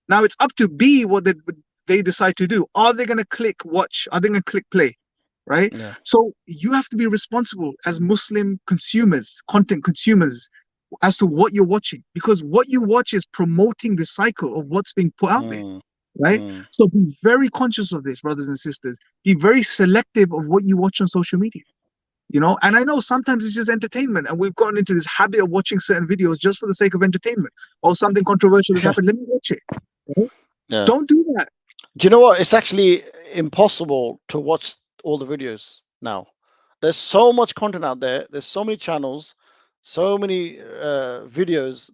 Now it's up to B what they decide to do. Are they going to click watch? Are they going to click play? Right? Yeah. So you have to be responsible as Muslim consumers, content consumers, as to what you're watching, because what you watch is promoting the cycle of what's being put out there. Mm, Right? mm. So be very conscious of this, brothers and sisters. Be very selective of what you watch on social media. And I know sometimes it's just entertainment, and we've gotten into this habit of watching certain videos just for the sake of entertainment. Or something controversial has happened, let me watch it. Right? Yeah. Don't do that. Do you know what? It's actually impossible to watch all the videos now. There's so much content out there. There's so many channels, so many videos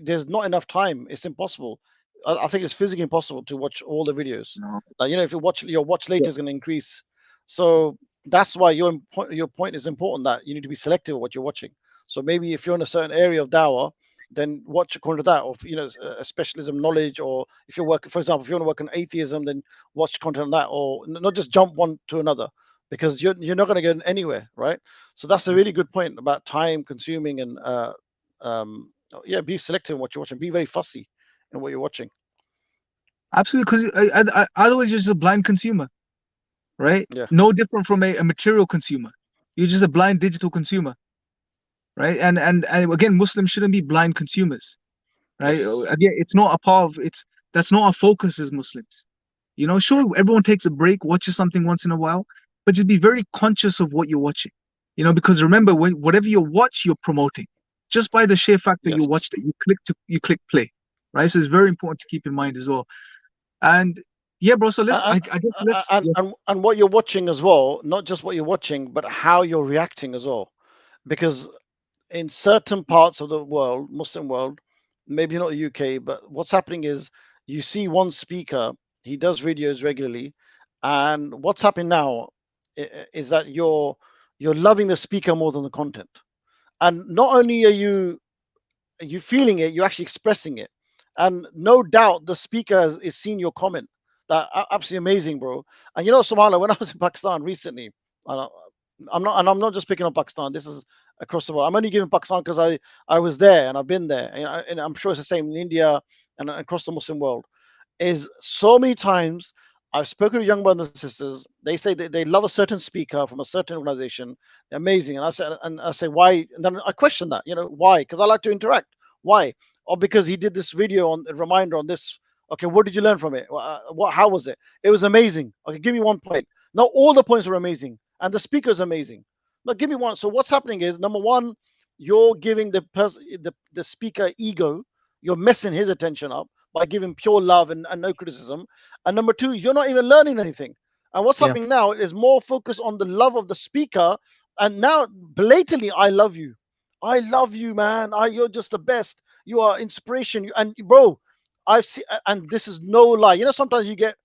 there's not enough time. It's impossible. I think it's physically impossible to watch all the videos. No. Like, if you watch, your watch Yeah, later is going to increase. So that's why your point is important, that you need to be selective of what you're watching. So maybe if you're in a certain area of dawah, then watch according to that, or a specialism knowledge, or if you're working, for example, if you want to work on atheism, then watch content on that, or not just jump one to another, because you're not going to get anywhere, right? So that's a really good point about time consuming, and yeah, be selective in what you're watching, be very fussy in what you're watching. absolutely. Because otherwise, you're just a blind consumer, right? Yeah. No different from a material consumer. You're just a blind digital consumer, right? And again, Muslims shouldn't be blind consumers, right? Yes. Again, it's not a part of it's that's not our focus as Muslims. Sure, everyone takes a break, watches something once in a while, but just be very conscious of what you're watching. Because remember, whatever you watch, you're promoting. Just by the sheer fact that you Yes. watched it, you click play, right? So it's very important to keep in mind as well. And yeah, bro. So and I guess let's, and yeah, and, and what you're watching as well, not just what you're watching, but how you're reacting as well, because in certain parts of the world, Muslim world, maybe not the UK, but what's happening is, you see one speaker, he does videos regularly, and what's happening now is that you're loving the speaker more than the content. And not only are you feeling it, you're actually expressing it. And no doubt the speaker is seeing your comment. Absolutely amazing, bro. And subhanallah, when I was in Pakistan recently, and I'm not just picking on Pakistan. This is across the world. I'm only giving Pakistan because I was there and I've been there, and I'm sure it's the same in India and across the Muslim world. Is so many times I've spoken to young brothers and sisters. They say that they love a certain speaker from a certain organization. They're amazing, and I say why, and then I question that. Why? Because I like to interact. Why? Or because he did this video on a reminder on this. Okay, what did you learn from it? What? How was it? It was amazing. Okay, give me one point. Now all the points were amazing, and the speaker is amazing. No, give me one. So what's happening is, number one, you're giving the speaker ego. You're messing his attention up by giving pure love and no criticism. And number two, you're not even learning anything. And what's Yeah. happening now is more focus on the love of the speaker. And now blatantly, I love you. I love you, man. You're just the best. You are inspiration. And bro, I've seen, and this is no lie. Sometimes you get,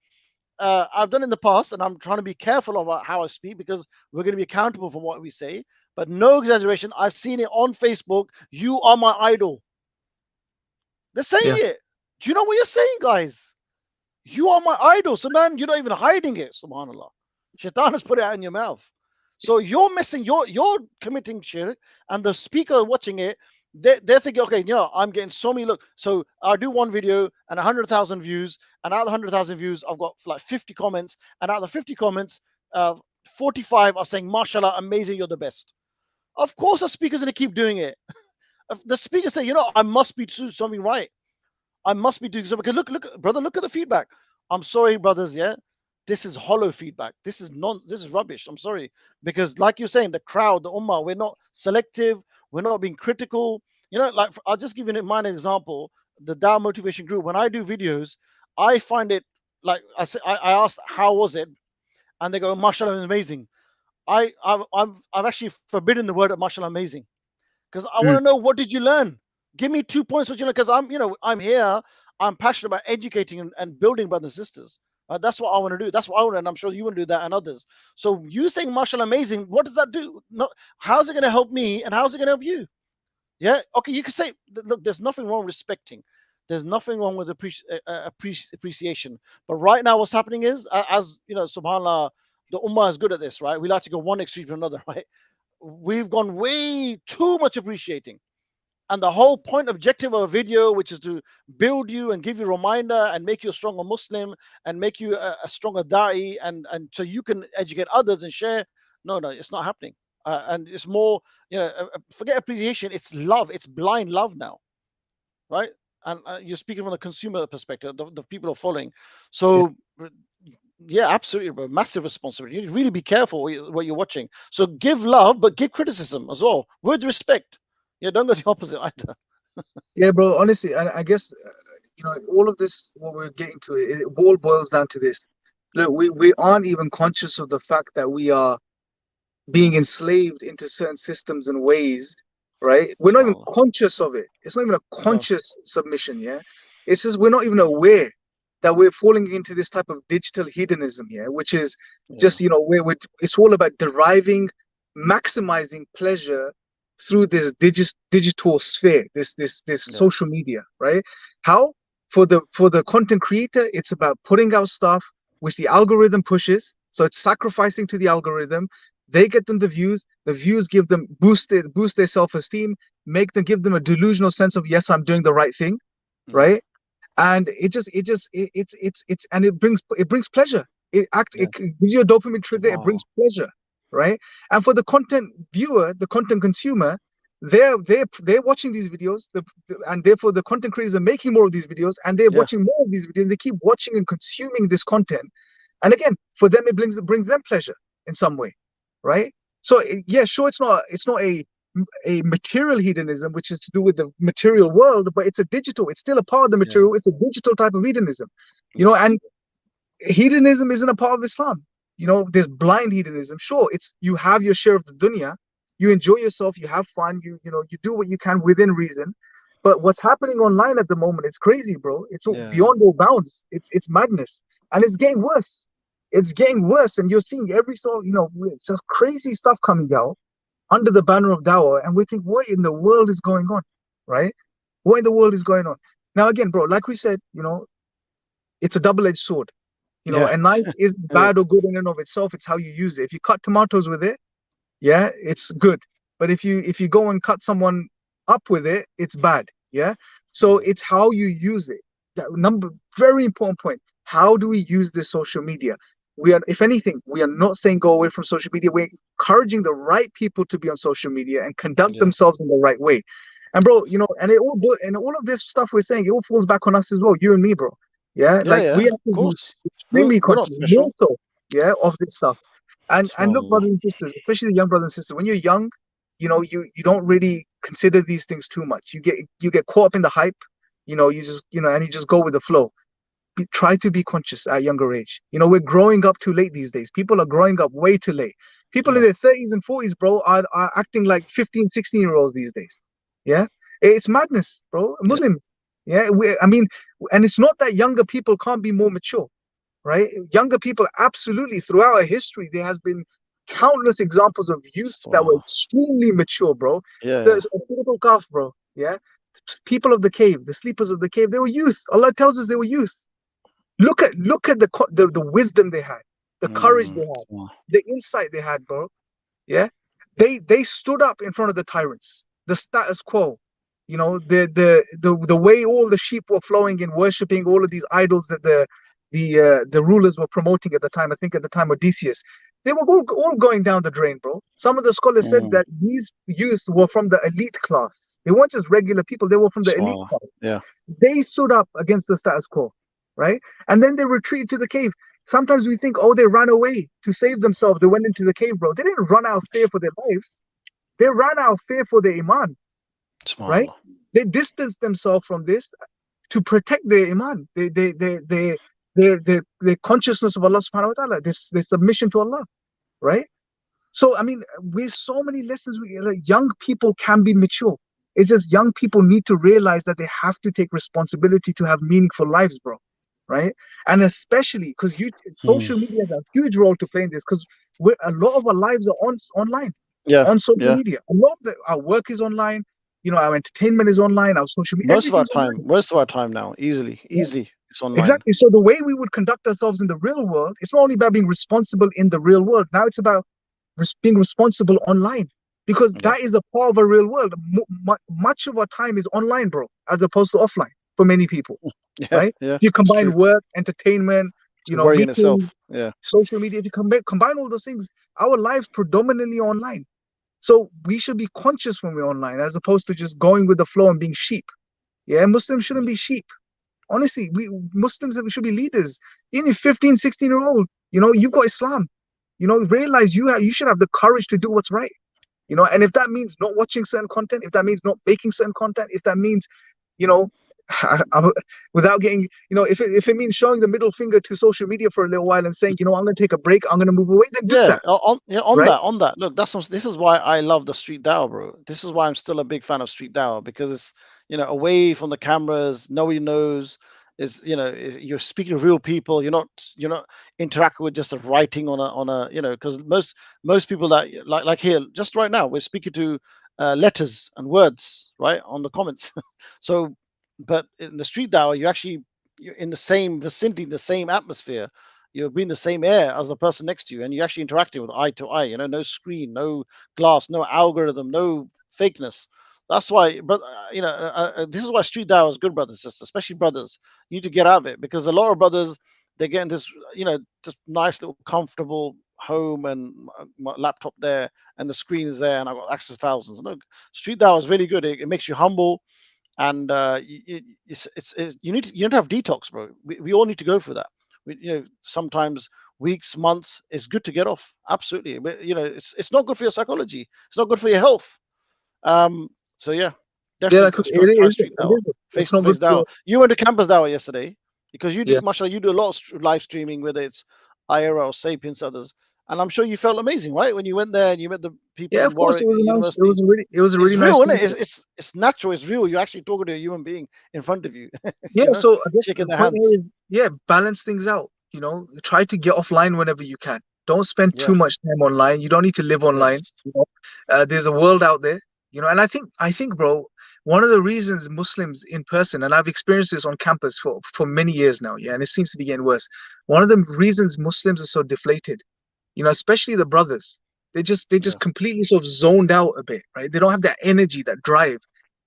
I've done in the past, and I'm trying to be careful about how I speak because we're going to be accountable for what we say. But no exaggeration, I've seen it on Facebook. You are my idol. They're saying Yeah. it. Do you know what you're saying, guys? You are my idol. So now you're not even hiding it, subhanAllah. Shaitan has put it out in your mouth. So you're missing, you're committing shirk, and the speaker watching it, they're thinking, okay, I'm getting so many look. So I do one video and 100,000 views, and out of the 100,000 views, I've got like 50 comments, and out of the 50 comments, uh, 45 are saying, "Mashallah, amazing, you're the best." Of course, the speaker's gonna keep doing it. The speaker say, I must be doing something right. I must be doing something. Because look, brother, look at the feedback. I'm sorry, brothers. Yeah, this is hollow feedback. This is This is rubbish. I'm sorry, because like you're saying, the crowd, the ummah, we're not selective. We're not being critical. Like I'll just give you a minor example. The Dawah Motivation Group. When I do videos, I find it like I asked how was it, and they go, "Mashallah, it was amazing." I've actually forbidden the word "mashallah amazing" because I want Mm. to know, what did you learn? Give me 2 points what you learn, because I'm here. I'm passionate about educating and building brothers and sisters. That's what I want to do. That's what I want, and I'm sure you want to do that and others. So you saying "mashallah amazing," what does that do? No, how's it going to help me, and how's it going to help you? Yeah, okay, you can say, look, there's nothing wrong with respecting. There's nothing wrong with appreciation. But right now, what's happening is, as you know, subhanallah, the ummah is good at this, right? We like to go one extreme to another, right? We've gone way too much appreciating, and the whole point objective of a video, which is to build you and give you a reminder and make you a stronger Muslim and make you a stronger da'i, and so you can educate others and share. No, it's not happening. And it's more, forget appreciation. It's love. It's blind love now, right? And you're speaking from the consumer perspective, the people are following. Yeah. So yeah, absolutely, bro. Massive responsibility. You need to really be careful what you're watching. So give love, but give criticism as well with respect. Yeah, don't go the opposite either. Yeah, bro. Honestly, I guess all of this, what we're getting to, it all boils down to this. Look, we aren't even conscious of the fact that we are being enslaved into certain systems and ways, right? We're not even Subhanallah. conscious of it. It's not even a No. conscious submission, yeah? It's just we're not even aware that we're falling into this type of digital hedonism here, which is Yeah. just, where it's all about deriving, maximizing pleasure through this digital sphere, this Yeah. social media, right? How? For the content creator, it's about putting out stuff which the algorithm pushes. So it's sacrificing to the algorithm. They get them the views give them boost their self-esteem, give them a delusional sense of, yes, I'm doing the right thing, Yeah. right? And it's and it brings pleasure. It Yeah. gives you a dopamine trigger. It brings Subhanallah. pleasure, right? And for the content viewer, the content consumer, they're watching these videos, and therefore the content creators are making more of these videos, and they're Yeah. watching more of these videos. They keep watching and consuming this content, and again, for them, it brings them pleasure in some way, right? So yeah, sure, it's not a material hedonism, which is to do with the material world, but it's still a part of the Yeah. material. It's a digital type of hedonism, Yes. and hedonism isn't a part of Islam. There's blind hedonism. Sure, it's you have your share of the dunya, you enjoy yourself, you have fun, you do what you can within reason. But what's happening online at the moment, it's crazy, bro. It's Yeah. beyond all bounds. It's madness, and it's getting worse. It's getting worse, and you're seeing every sort, it's just crazy stuff coming out under the banner of Dawah, and we think, what in the world is going on, right? What in the world is going on? Now, again, bro, like we said, it's a double-edged sword. Yeah. And knife isn't It is. bad or good in and of itself. It's how you use it. If you cut tomatoes with it, yeah, it's good. But if you go and cut someone up with it, it's bad. Yeah. So Mm. it's how you use it. That very important point. How do we use this social media? We are, if anything, we are not saying go away from social media. We're encouraging the right people to be on social media and conduct Yeah. themselves in the right way. And bro, and all of this stuff we're saying, it all falls back on us as well, you and me, bro. Yeah, Yeah. like Yeah. we have Of to be course. extremely We're not conscious, more special. so, yeah, of this stuff. And look, Subhanallah. brothers and sisters, especially the young brothers and sisters, when you're young, you don't really consider these things too much. You get caught up in the hype, you just and you just go with the flow. Try to be conscious at a younger age. We're growing up too late these days. People are growing up way too late. People in Yeah. their 30s and 40s, bro, are acting like 15, 16-year-olds these days. Yeah. It's madness, bro. Yeah. Muslims. Yeah. I mean, and it's not that younger people can't be more mature, right? Younger people, absolutely, throughout our history, there has been countless examples of youth that were Subhanallah. extremely mature, bro. Yeah. Yeah. There's a beautiful calf, bro. Yeah. People of the cave, the sleepers of the cave, they were youth. Allah tells us they were youth. Look at the wisdom they had, the courage Mm. they had, the insight they had, bro. Yeah, they stood up in front of the tyrants, the status quo. The way all the sheep were flowing in worshiping all of these idols that the rulers were promoting at the time. I think at the time Odysseus, they were all going down the drain, bro. Some of the scholars said Mm. that these youth were from the elite class. They weren't just regular people; they were from the elite Subhanallah. class. Yeah. They stood up against the status quo, right? And then they retreated to the cave. Sometimes we think, oh, they ran away to save themselves. They went into the cave, bro. They didn't run out of fear for their lives. They ran out of fear for their iman, right? Subhanallah. They distanced themselves from this to protect their iman, their consciousness of Allah subhanahu wa ta'ala, this submission to Allah, right? So I mean, with so many lessons, like young people can be mature. It's just young people need to realize that they have to take responsibility to have meaningful lives, bro. Right? And especially because Mm. social media has a huge role to play in this because a lot of our lives are online, Yeah. on social Yeah. media. A lot of our work is online. Our entertainment is online. Our social media, everything's online. Most of our time now, easily, Yeah. easily, it's online. Exactly. So the way we would conduct ourselves in the real world, it's not only about being responsible in the real world. Now it's about being responsible online because Yeah. that is a part of a real world. Much of our time is online, bro, as opposed to offline for many people, Yeah. right? Yeah. If you It's true. combine work, entertainment, It's a worry in meetings, itself. Yeah. social media, if you combine all those things, our lives predominantly online. So we should be conscious when we're online as opposed to just going with the flow and being sheep. Yeah, Muslims shouldn't be sheep. Honestly, we Muslims should be leaders. Even 15, 16-year old, you've got Islam. Realize you should have the courage to do what's right. And if that means not watching certain content, if that means not making certain content, if that means, you know, without getting, if it means showing the middle finger to social media for a little while and saying, I'm going to take a break, I'm going to move away, then do Yeah, that, on right? that. Look, this is why I love the street Dawah, bro. This is why I'm still a big fan of street Dawah because it's away from the cameras. Nobody knows. It's you're speaking to real people. You're not interacting with just a writing on a because most people that like here just right now we're speaking to letters and words right on the comments. So, but in the street Dawah, you're in the same vicinity, the same atmosphere, you're breathing the same air as the person next to you, and you're actually interacting with eye to eye. No screen, no glass, no algorithm, no fakeness. That's why, but this is why street dial is good, brothers and sisters, especially brothers. You need to get out of it because a lot of brothers they get in this, just nice little comfortable home and my laptop there, and the screen is there, and I've got access to thousands. Look, street dial is really good. It makes you humble, and you need to have detox, bro. We all need to go through that. Sometimes weeks, months. It's good to get off. Absolutely, but it's not good for your psychology. It's not good for your health. Um, so yeah, Yeah, definitely like, try it is. street It hour, is. face It's to not good face for hour. you. You went to campus hour yesterday because you Yeah. do, mashallah, you do a lot of live streaming, whether it's IRA or Sapiens, others, and I'm sure you felt amazing, right, when you went there and you met the people Yeah, in of course, it Warwick was a nice, University. it was a really It's nice real, isn't feeling. it? It's natural. It's real. You're actually talking to a human being in front of you. Yeah, so I guess Shaking the their point hands. here is, yeah, balance things out. Try to get offline whenever you can. Don't spend too Yeah. much time online. You don't need to live online. Yes. There's a world out there. And I think, bro, one of the reasons Muslims in person, and I've experienced this on campus for many years now, yeah, and it seems to be getting worse. One of the reasons Muslims are so deflated, especially the brothers, they just Yeah. completely sort of zoned out a bit, right? They don't have that energy, that drive.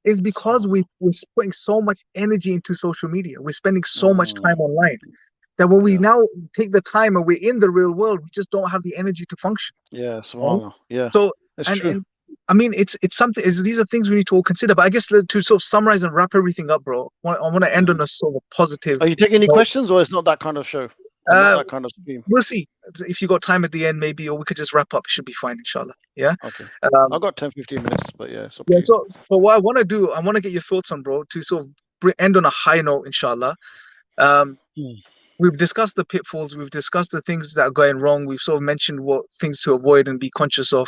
Is because Subhanallah. we're putting so much energy into social media. We're spending so much Mm, time online that when we yeah. now take the time and we're in the real world, we just don't have the energy to function. Yeah. Right? Subhanallah. Yeah. So It's true. and I mean it's something. These are things we need to all consider. But I guess to sort of summarize and wrap everything up, bro, I want to end on Mm. a sort of positive Are you taking any note. questions, or it's not that kind of show, or not Uh, that kind of stream? we'll see if you got time at the end, maybe, or we could just wrap up. It should be fine, inshallah. Yeah. Okay. Um, I've got 10, 15 minutes, but yeah, it's up yeah. to you. So what I want to do, I want to get your thoughts on, bro, to sort of end on a high note, inshallah. Um, Mm. we've discussed the pitfalls. We've discussed the things that are going wrong. We've sort of mentioned what things to avoid and be conscious of.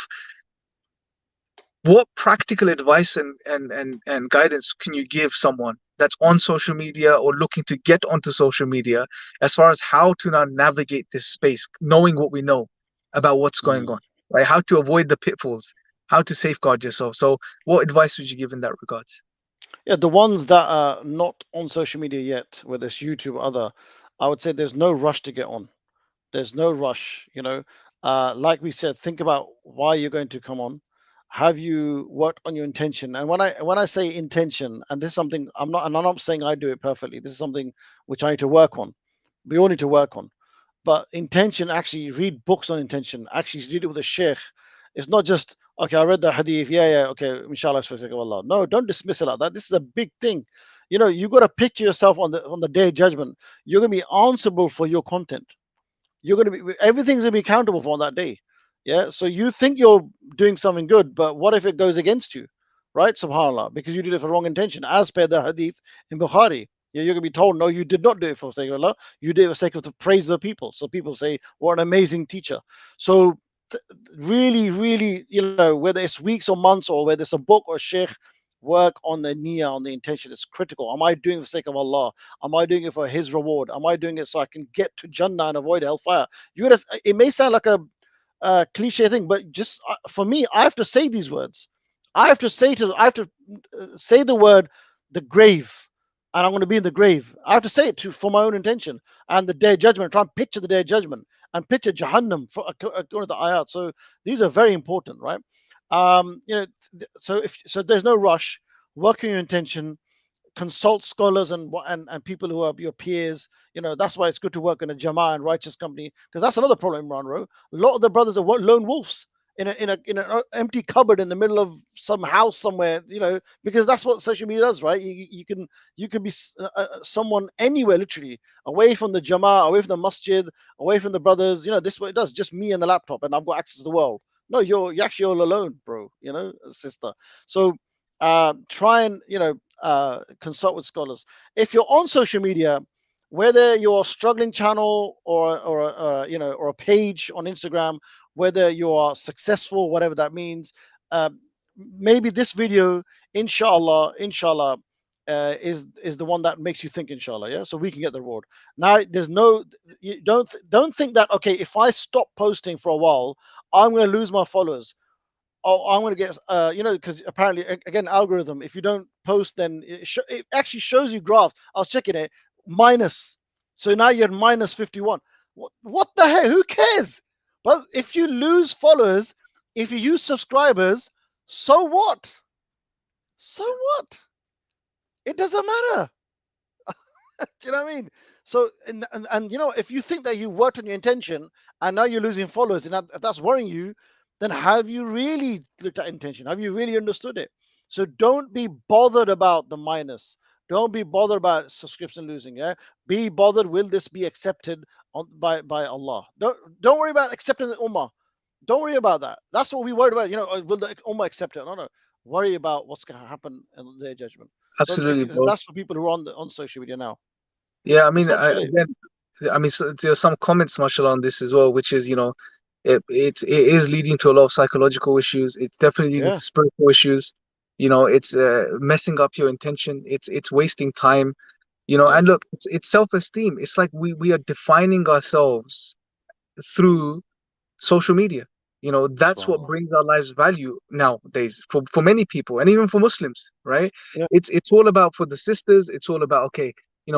What practical advice and guidance can you give someone that's on social media or looking to get onto social media as far as how to now navigate this space, knowing what we know about what's going Mm. on, right? How to avoid the pitfalls, how to safeguard yourself. So, what advice would you give in that regards? Yeah, the ones that are not on social media yet, whether it's YouTube or other, I would say there's no rush to get on. There's no rush, like we said, think about why you're going to come on. Have you worked on your intention? And when I say intention, and this is something I'm not saying I do it perfectly. This is something which I need to work on. We all need to work on. But intention, actually read books on intention. Actually read it with a sheikh. It's not just okay. I read the hadith. Yeah, yeah. Okay, inshallah, it's for the sake of Allah. No, don't dismiss it like that. This is a big thing. You got to picture yourself on the day of judgment. You're gonna be answerable for your content. You're going to be everything's going to be accountable for on that day. Yeah, so you think you're doing something good, but what if it goes against you, right? Subhanallah, because you did it for wrong intention, as per the hadith in Bukhari. Yeah, you're going to be told, no, you did not do it for the sake of Allah. You did it for the sake of the praise of the people. So people say, what an amazing teacher. So really, really, whether it's weeks or months or whether it's a book or sheikh, work on the niyyah, on the intention. It's critical. Am I doing it for the sake of Allah? Am I doing it for His reward? Am I doing it so I can get to Jannah and avoid hellfire? It may sound like a cliche thing, but just for me, I have to say these words. I have to say the word, the grave, and I'm going to be in the grave. I have to say it for my own intention and the day of judgment. Try and picture the day of judgment and picture Jahannam according to the ayat. So these are very important, right? So there's no rush. Work on your intention, consult scholars and people who are your peers. That's why it's good to work in a Jama'ah and righteous company, because that's another problem, Imran Ro. A lot of the brothers are lone wolves in an empty cupboard in the middle of some house somewhere, because that's what social media does, right? You can be someone anywhere, literally, away from the Jama'ah, away from the masjid, away from the brothers. This is what it does. Just me and the laptop, and I've got access to the world. No, you're actually all alone, bro. Sister. So try and consult with scholars. If you're on social media, whether you're a struggling channel or a page on Instagram, whether you are successful, whatever that means, maybe this video, inshallah, is the one that makes you think, inshallah. Yeah, so we can get the reward. Now, there's no, you don't think that, okay, if I stop posting for a while, I'm going to lose my followers. Oh, I'm going to get, because apparently, again, algorithm, if you don't post, then it actually shows you graphs. I was checking it, minus. So now you're at minus 51. What the hell? Who cares? But if you lose followers, if you use subscribers, so what? So what? It doesn't matter. Do you know what I mean? So, and if you think that you worked on your intention and now you're losing followers, and if that's worrying you, then have you really looked at intention? Have you really understood it? So don't be bothered about the minus. Don't be bothered about subscription losing. Yeah, be bothered. Will this be accepted by Allah? Don't worry about accepting the ummah. Don't worry about that. That's what we worried about. Will the ummah accept it? No, no. Worry about what's going to happen in their judgment. So Absolutely, if bro. that's for people who are on social media now. Yeah, I It's mean, not too late. again, I mean, so there's some comments, mashallah, on this as well, which is, it is leading to a lot of psychological issues. It's definitely leading Yeah, to spiritual issues. It's messing up your intention. It's wasting time. yeah, And look, it's self-esteem. It's like we are defining ourselves through social media. That's what Subhanallah. brings our lives value nowadays for many people, and even for Muslims, right? Yeah. It's all about, for the sisters, it's all about, okay,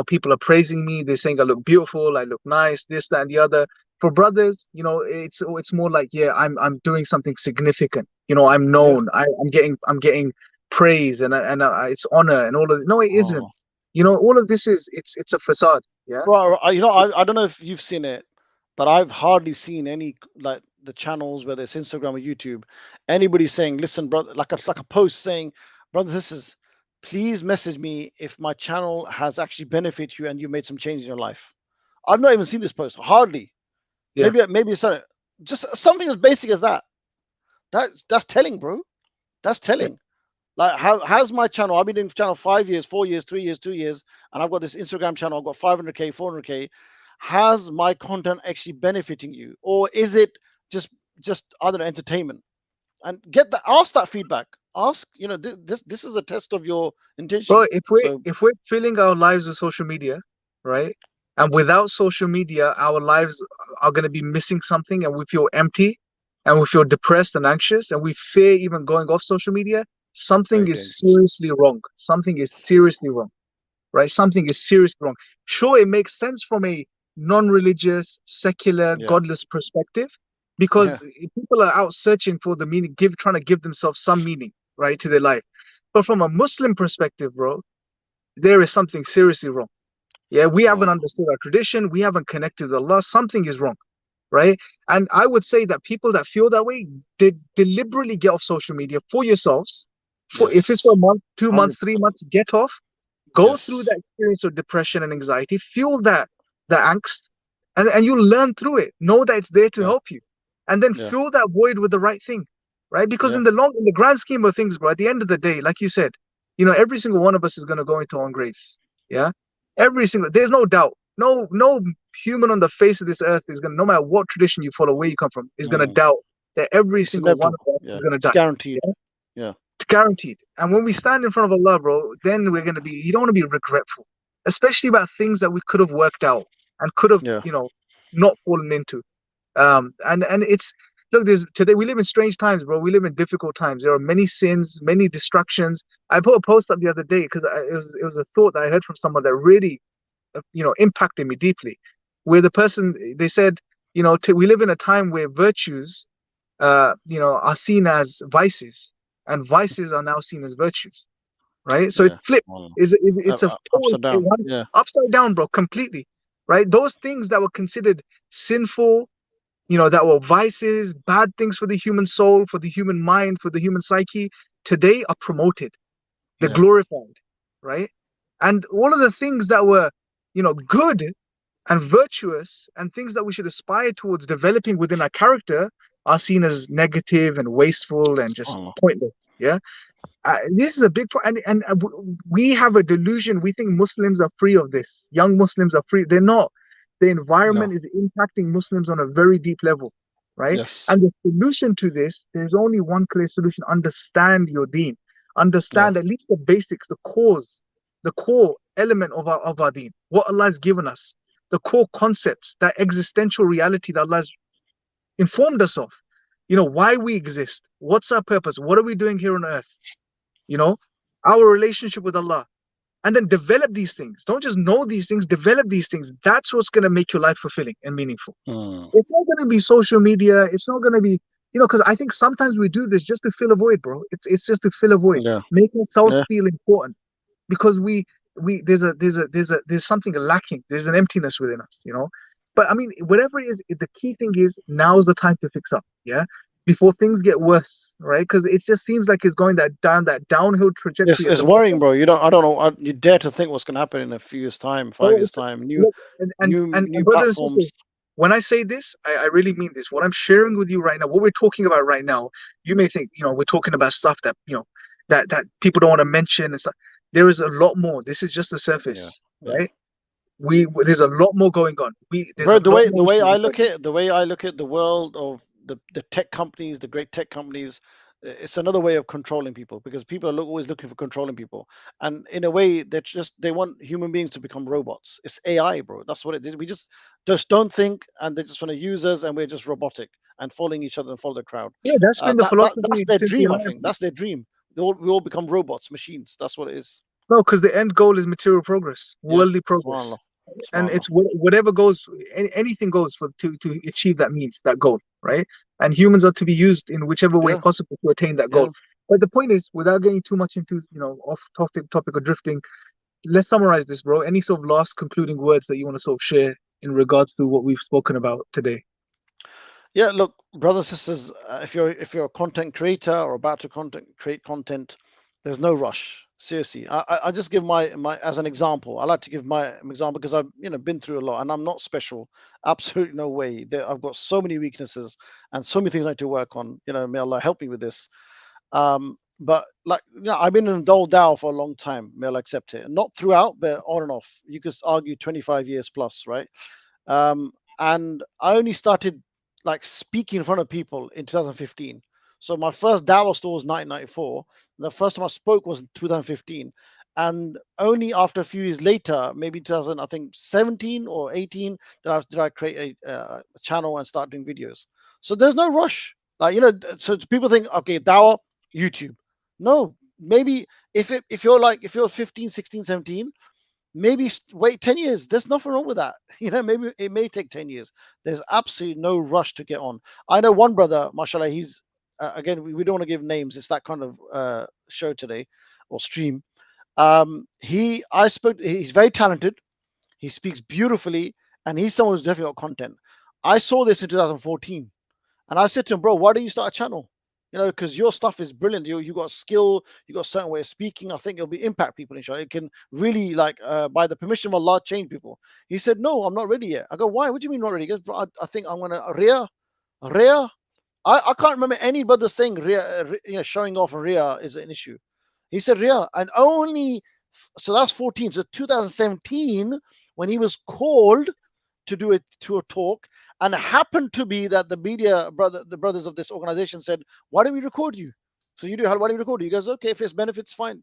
people are praising me, they're saying I look beautiful, I look nice, this, that, and the other. For brothers, it's more like, yeah, I'm doing something significant. I'm Yeah. known. I'm getting praise, it's honor and all of it. No, it isn't. Oh. All of this it's a facade. Yeah. Well, I don't know if you've seen it, but I've hardly seen any like the channels, whether it's Instagram or YouTube, anybody saying, "Listen, brother," like a post saying, "Brothers and sisters, please message me if my channel has actually benefited you and you made some changes in your life." I've not even seen this post. Hardly. Yeah. Maybe it's just something as basic as that. That's telling, bro. That's Yeah. telling. Like, how's my channel? I've been doing channel 5 years, 4 years, 3 years, 2 years, and I've got this Instagram channel. I've got 500K, 400K. Has my content actually benefiting you, or is it just just other entertainment? And ask that feedback. Ask, this is a test of your Bro, intention. if we So if we're filling our lives with social media, right? And without social media, our lives are going to be missing something, and we feel empty, and we feel depressed and anxious, and we fear even going off social media. Something very is dangerous. seriously wrong. Something is seriously wrong, right? Something is seriously wrong. Sure, it makes sense from a non-religious, secular, Yeah, godless perspective, because yeah, people are out searching for the meaning, trying to give themselves some meaning, right, to their life. But from a Muslim perspective, bro, there is something seriously wrong. Yeah, we haven't subhanallah. understood our tradition. We haven't connected with Allah. Something is wrong, right? And I would say that people that feel that way, they deliberately get off social media for yourselves. For if it's for Yes, a month, 2 months, 100%. 3 months, get off. Go through Yes, that experience of depression and anxiety. Feel that angst, and you'll learn through it. Know that it's there to yeah, help you, and then yeah, fill that void with the right thing, right? Because yeah, in the grand scheme of things, bro, at the end of the day, like you said, every single one of us is gonna go into our own graves. Yeah, there's no doubt. No human on the face of this earth is gonna, no matter what tradition you follow, where you come from, is gonna mm. doubt that every It's single one inevitable. of us is Yeah, gonna it's die. guaranteed. Yeah, Yeah, guaranteed. And when we stand in front of Allah, bro, then you don't want to be regretful, especially about things that we could have worked out and could have, yeah. not fallen into. And it's, look, today we live in strange times, bro. We live in difficult times. There are many sins, many distractions. I put a post up the other day because it was a thought that I heard from someone that really, impacted me deeply. Where the person, they said, we live in a time where virtues, are seen as vices, and vices are now seen as virtues, right? So it's Yeah. flipped. Well, It's a total upside down. one Yeah. upside down, bro, completely, right? Those things that were considered sinful, that were vices, bad things for the human soul, for the human mind, for the human psyche, today are promoted. They're Yeah. glorified, right? And all of the things that were, good and virtuous and things that we should aspire towards developing within our character are seen as negative and wasteful and just SubhanAllah. pointless. Yeah, this is a big problem, and we have a delusion. We think Muslims are free of this. Young Muslims are free. They're not. The No. environment is impacting Muslims on a very deep level, right? Yes. And the solution to this, there's only one clear solution: understand your deen, Yeah. understand at least the basics, the core element of our deen, what Allah has given us, the core concepts, that existential reality that Allah has informed us of. Why we exist, what's our purpose, what are we doing here on earth, you know, our relationship with Allah, and then develop these things. Don't just know these things, develop these things. That's what's going to make your life fulfilling and meaningful. Mm. It's not going to be social media. It's not going to be, because I think sometimes we do this just to fill a void, bro. It's just to fill a void, Yeah. make ourselves Yeah. feel important, because there's something lacking. There's an emptiness within us. But I mean, whatever it is, the key thing is now's the time to fix up. Yeah, before things get worse, right? Because it just seems like it's going that downhill It's trajectory at it's the worrying, moment. bro. I don't know. You dare to think what's gonna happen in a few years' time, Oh, 5 years' it's time? New look, and new brothers and sisters, platforms. when I say this, I really mean this. What I'm sharing with you right now, what we're talking about right now, you may think, we're talking about stuff that, that people don't want to mention and stuff. There is a lot more. This is just the Yeah. surface, Yeah. right? There's a lot more going on. There's Bro, a the lot way more the way I important look problems. at the way I look at the world of the tech companies, the great tech companies, it's another way of controlling people because people are always looking for controlling people, and in a way, they want human beings to become robots. It's AI, bro. That's what it is. We just don't think, and they just want to use us, and we're just robotic. and following each other and follow the crowd. Yeah, that's been the That's philosophy their since the dream, I think. Enlightenment. That's their dream. We all become robots, machines. That's what it is. No, because the end goal is material progress, Yeah. worldly progress, Subhanallah. and Subhanallah. it's whatever goes, anything goes for to achieve that means that goal, right? And humans are to be used in whichever way Yeah. possible to attain that Yeah. goal. But the point is, without getting too much into off topic or drifting, let's summarize this, bro. Any sort of last concluding words that you want to sort of share in regards to what we've spoken about today? Yeah, look, brothers and sisters, if you're a content creator or about to create content, there's no rush. Seriously, I just give my as an example. I like to give my example because I've been through a lot, and I'm not special. Absolutely no way. I've got so many weaknesses and so many things I need to work on. May Allah help me with this. But like I've been in Dawah for a long time. May Allah accept it. Not throughout, but on and off. You could argue 25 years plus, right? And I only started like speaking in front of people in 2015. So my first Dawah store was 1994. The first time I spoke was in 2015, and only after a few years later, maybe 2000, I think 17 or 18, did I create a channel and start doing videos. So there's no rush. Like so people think, okay, Dawah, YouTube. No, maybe if you're 15, 16, 17, maybe wait 10 years. There's nothing wrong with that. Maybe it may take 10 years. There's absolutely no rush to get on. I know one brother, mashallah, he's again, we don't want to give names. It's that kind of show today or stream. He's very talented. He speaks beautifully, and he's someone who's definitely got content. I saw this in 2014, and I said to him, bro, why don't you start a channel? Because your stuff is brilliant. You got skill, you got a certain way of speaking. I think it'll be impact people, inshallah. It can really, like, by the permission of Allah, change people. He said, no, I'm not ready yet. I go, why? What do you mean not ready? He goes, bro, I think I'm gonna Rhea. I can't remember any brother saying Rhea, showing off Rhea is an issue. He said Rhea, and only so that's 14. So 2017, when he was called to a talk, and it happened to be that the brothers of this organization said, why don't we record you? So why don't we record you? He goes, okay, if it's benefits, fine.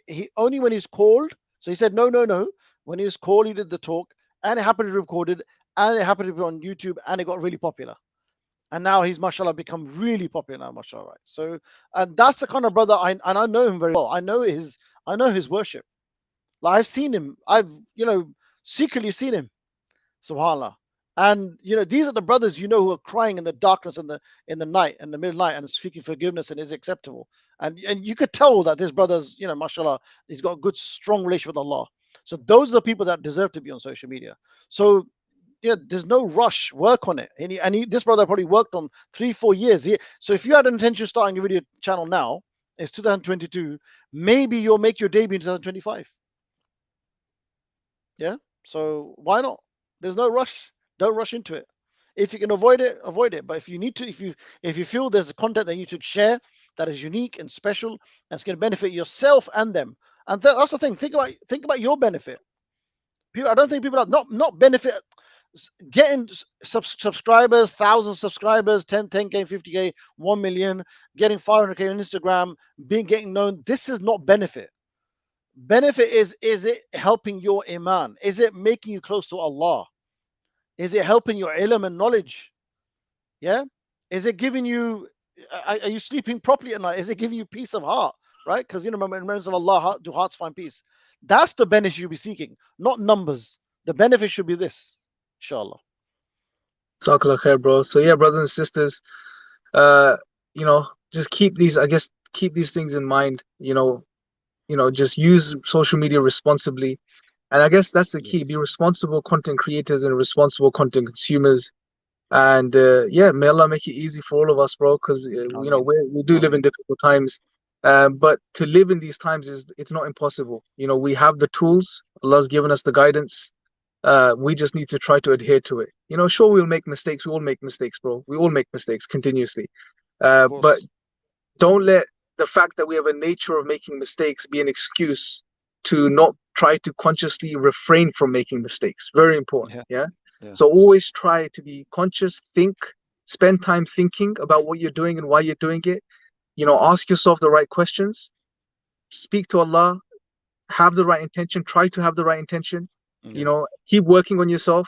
He only when he's called, so he said, no, no, no. When he was called, he did the talk, and it happened to be recorded, and it happened to be on YouTube, and it got really popular. And now he's, mashallah, become really popular now, mashallah. Right? So, and that's the kind of brother I know him very well. I know his worship. Like, I've seen him. I've secretly seen him. Subhanallah. And these are the brothers who are crying in the darkness and in the night and the middle night and seeking forgiveness and is acceptable. And you could tell that this brother's, mashallah, he's got a good, strong relationship with Allah. So those are the people that deserve to be on social media. So there's no rush. Work on it. This brother probably worked on 3-4 years. So if you had an intention of starting a video channel now, it's 2022. Maybe you'll make your debut in 2025. Yeah. So why not? There's no rush. Don't rush into it. If you can avoid it, avoid it. But if you need to, if you feel there's a content that you should share that is unique and special, and it's going to benefit yourself and them, and that's the thing. Think about your benefit. I don't think people are not benefit getting subscribers, 1,000 subscribers, 10k, 50k, 1 million, getting 500k on Instagram, getting known. This is not benefit. Benefit is it helping your iman? Is it making you close to Allah? Is it helping your ilm and knowledge? Yeah. Is it giving you? Are you sleeping properly at night? Is it giving you peace of heart? Right? Because remembrance of Allah, do hearts find peace? That's the benefit you'll be seeking, not numbers. The benefit should be this, inshallah. Jazakallah khair, bro. So yeah, brothers and sisters, uh, just keep these things in mind. Just use social media responsibly. And I guess that's the Yes. key. Be responsible content creators and responsible content consumers. And yeah, may Allah make it easy for all of us, bro, because Ameen. we do live in Ameen. difficult times. But to live in these times it's not impossible. We have the tools. Allah's given us the guidance. We just need to try to adhere to it. Sure, we'll make mistakes. We all make mistakes, bro. We all make mistakes continuously. Of But course. don't let the fact that we have a nature of making mistakes be an excuse to not try to consciously refrain from making mistakes. Very important. Yeah. Yeah. Yeah. So always try to be conscious, spend time thinking about what you're doing and why you're doing it. Ask yourself the right questions, speak to Allah, have the right intention, try to have the right intention, Yeah. keep working on yourself.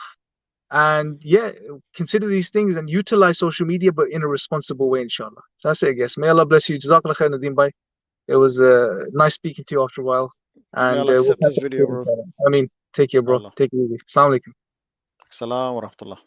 And yeah, consider these things and utilize social media, but in a responsible way, inshallah. That's it, I guess. May Allah bless you. Jazakallah khair, Nadeem bhai. It was nice speaking to you after a while. May And Allah we'll accept catch this up video, soon, bro. inshallah. I mean, take care, bro. Allah. Take it easy. Assalamu alaikum. Salam wa rahmatullah.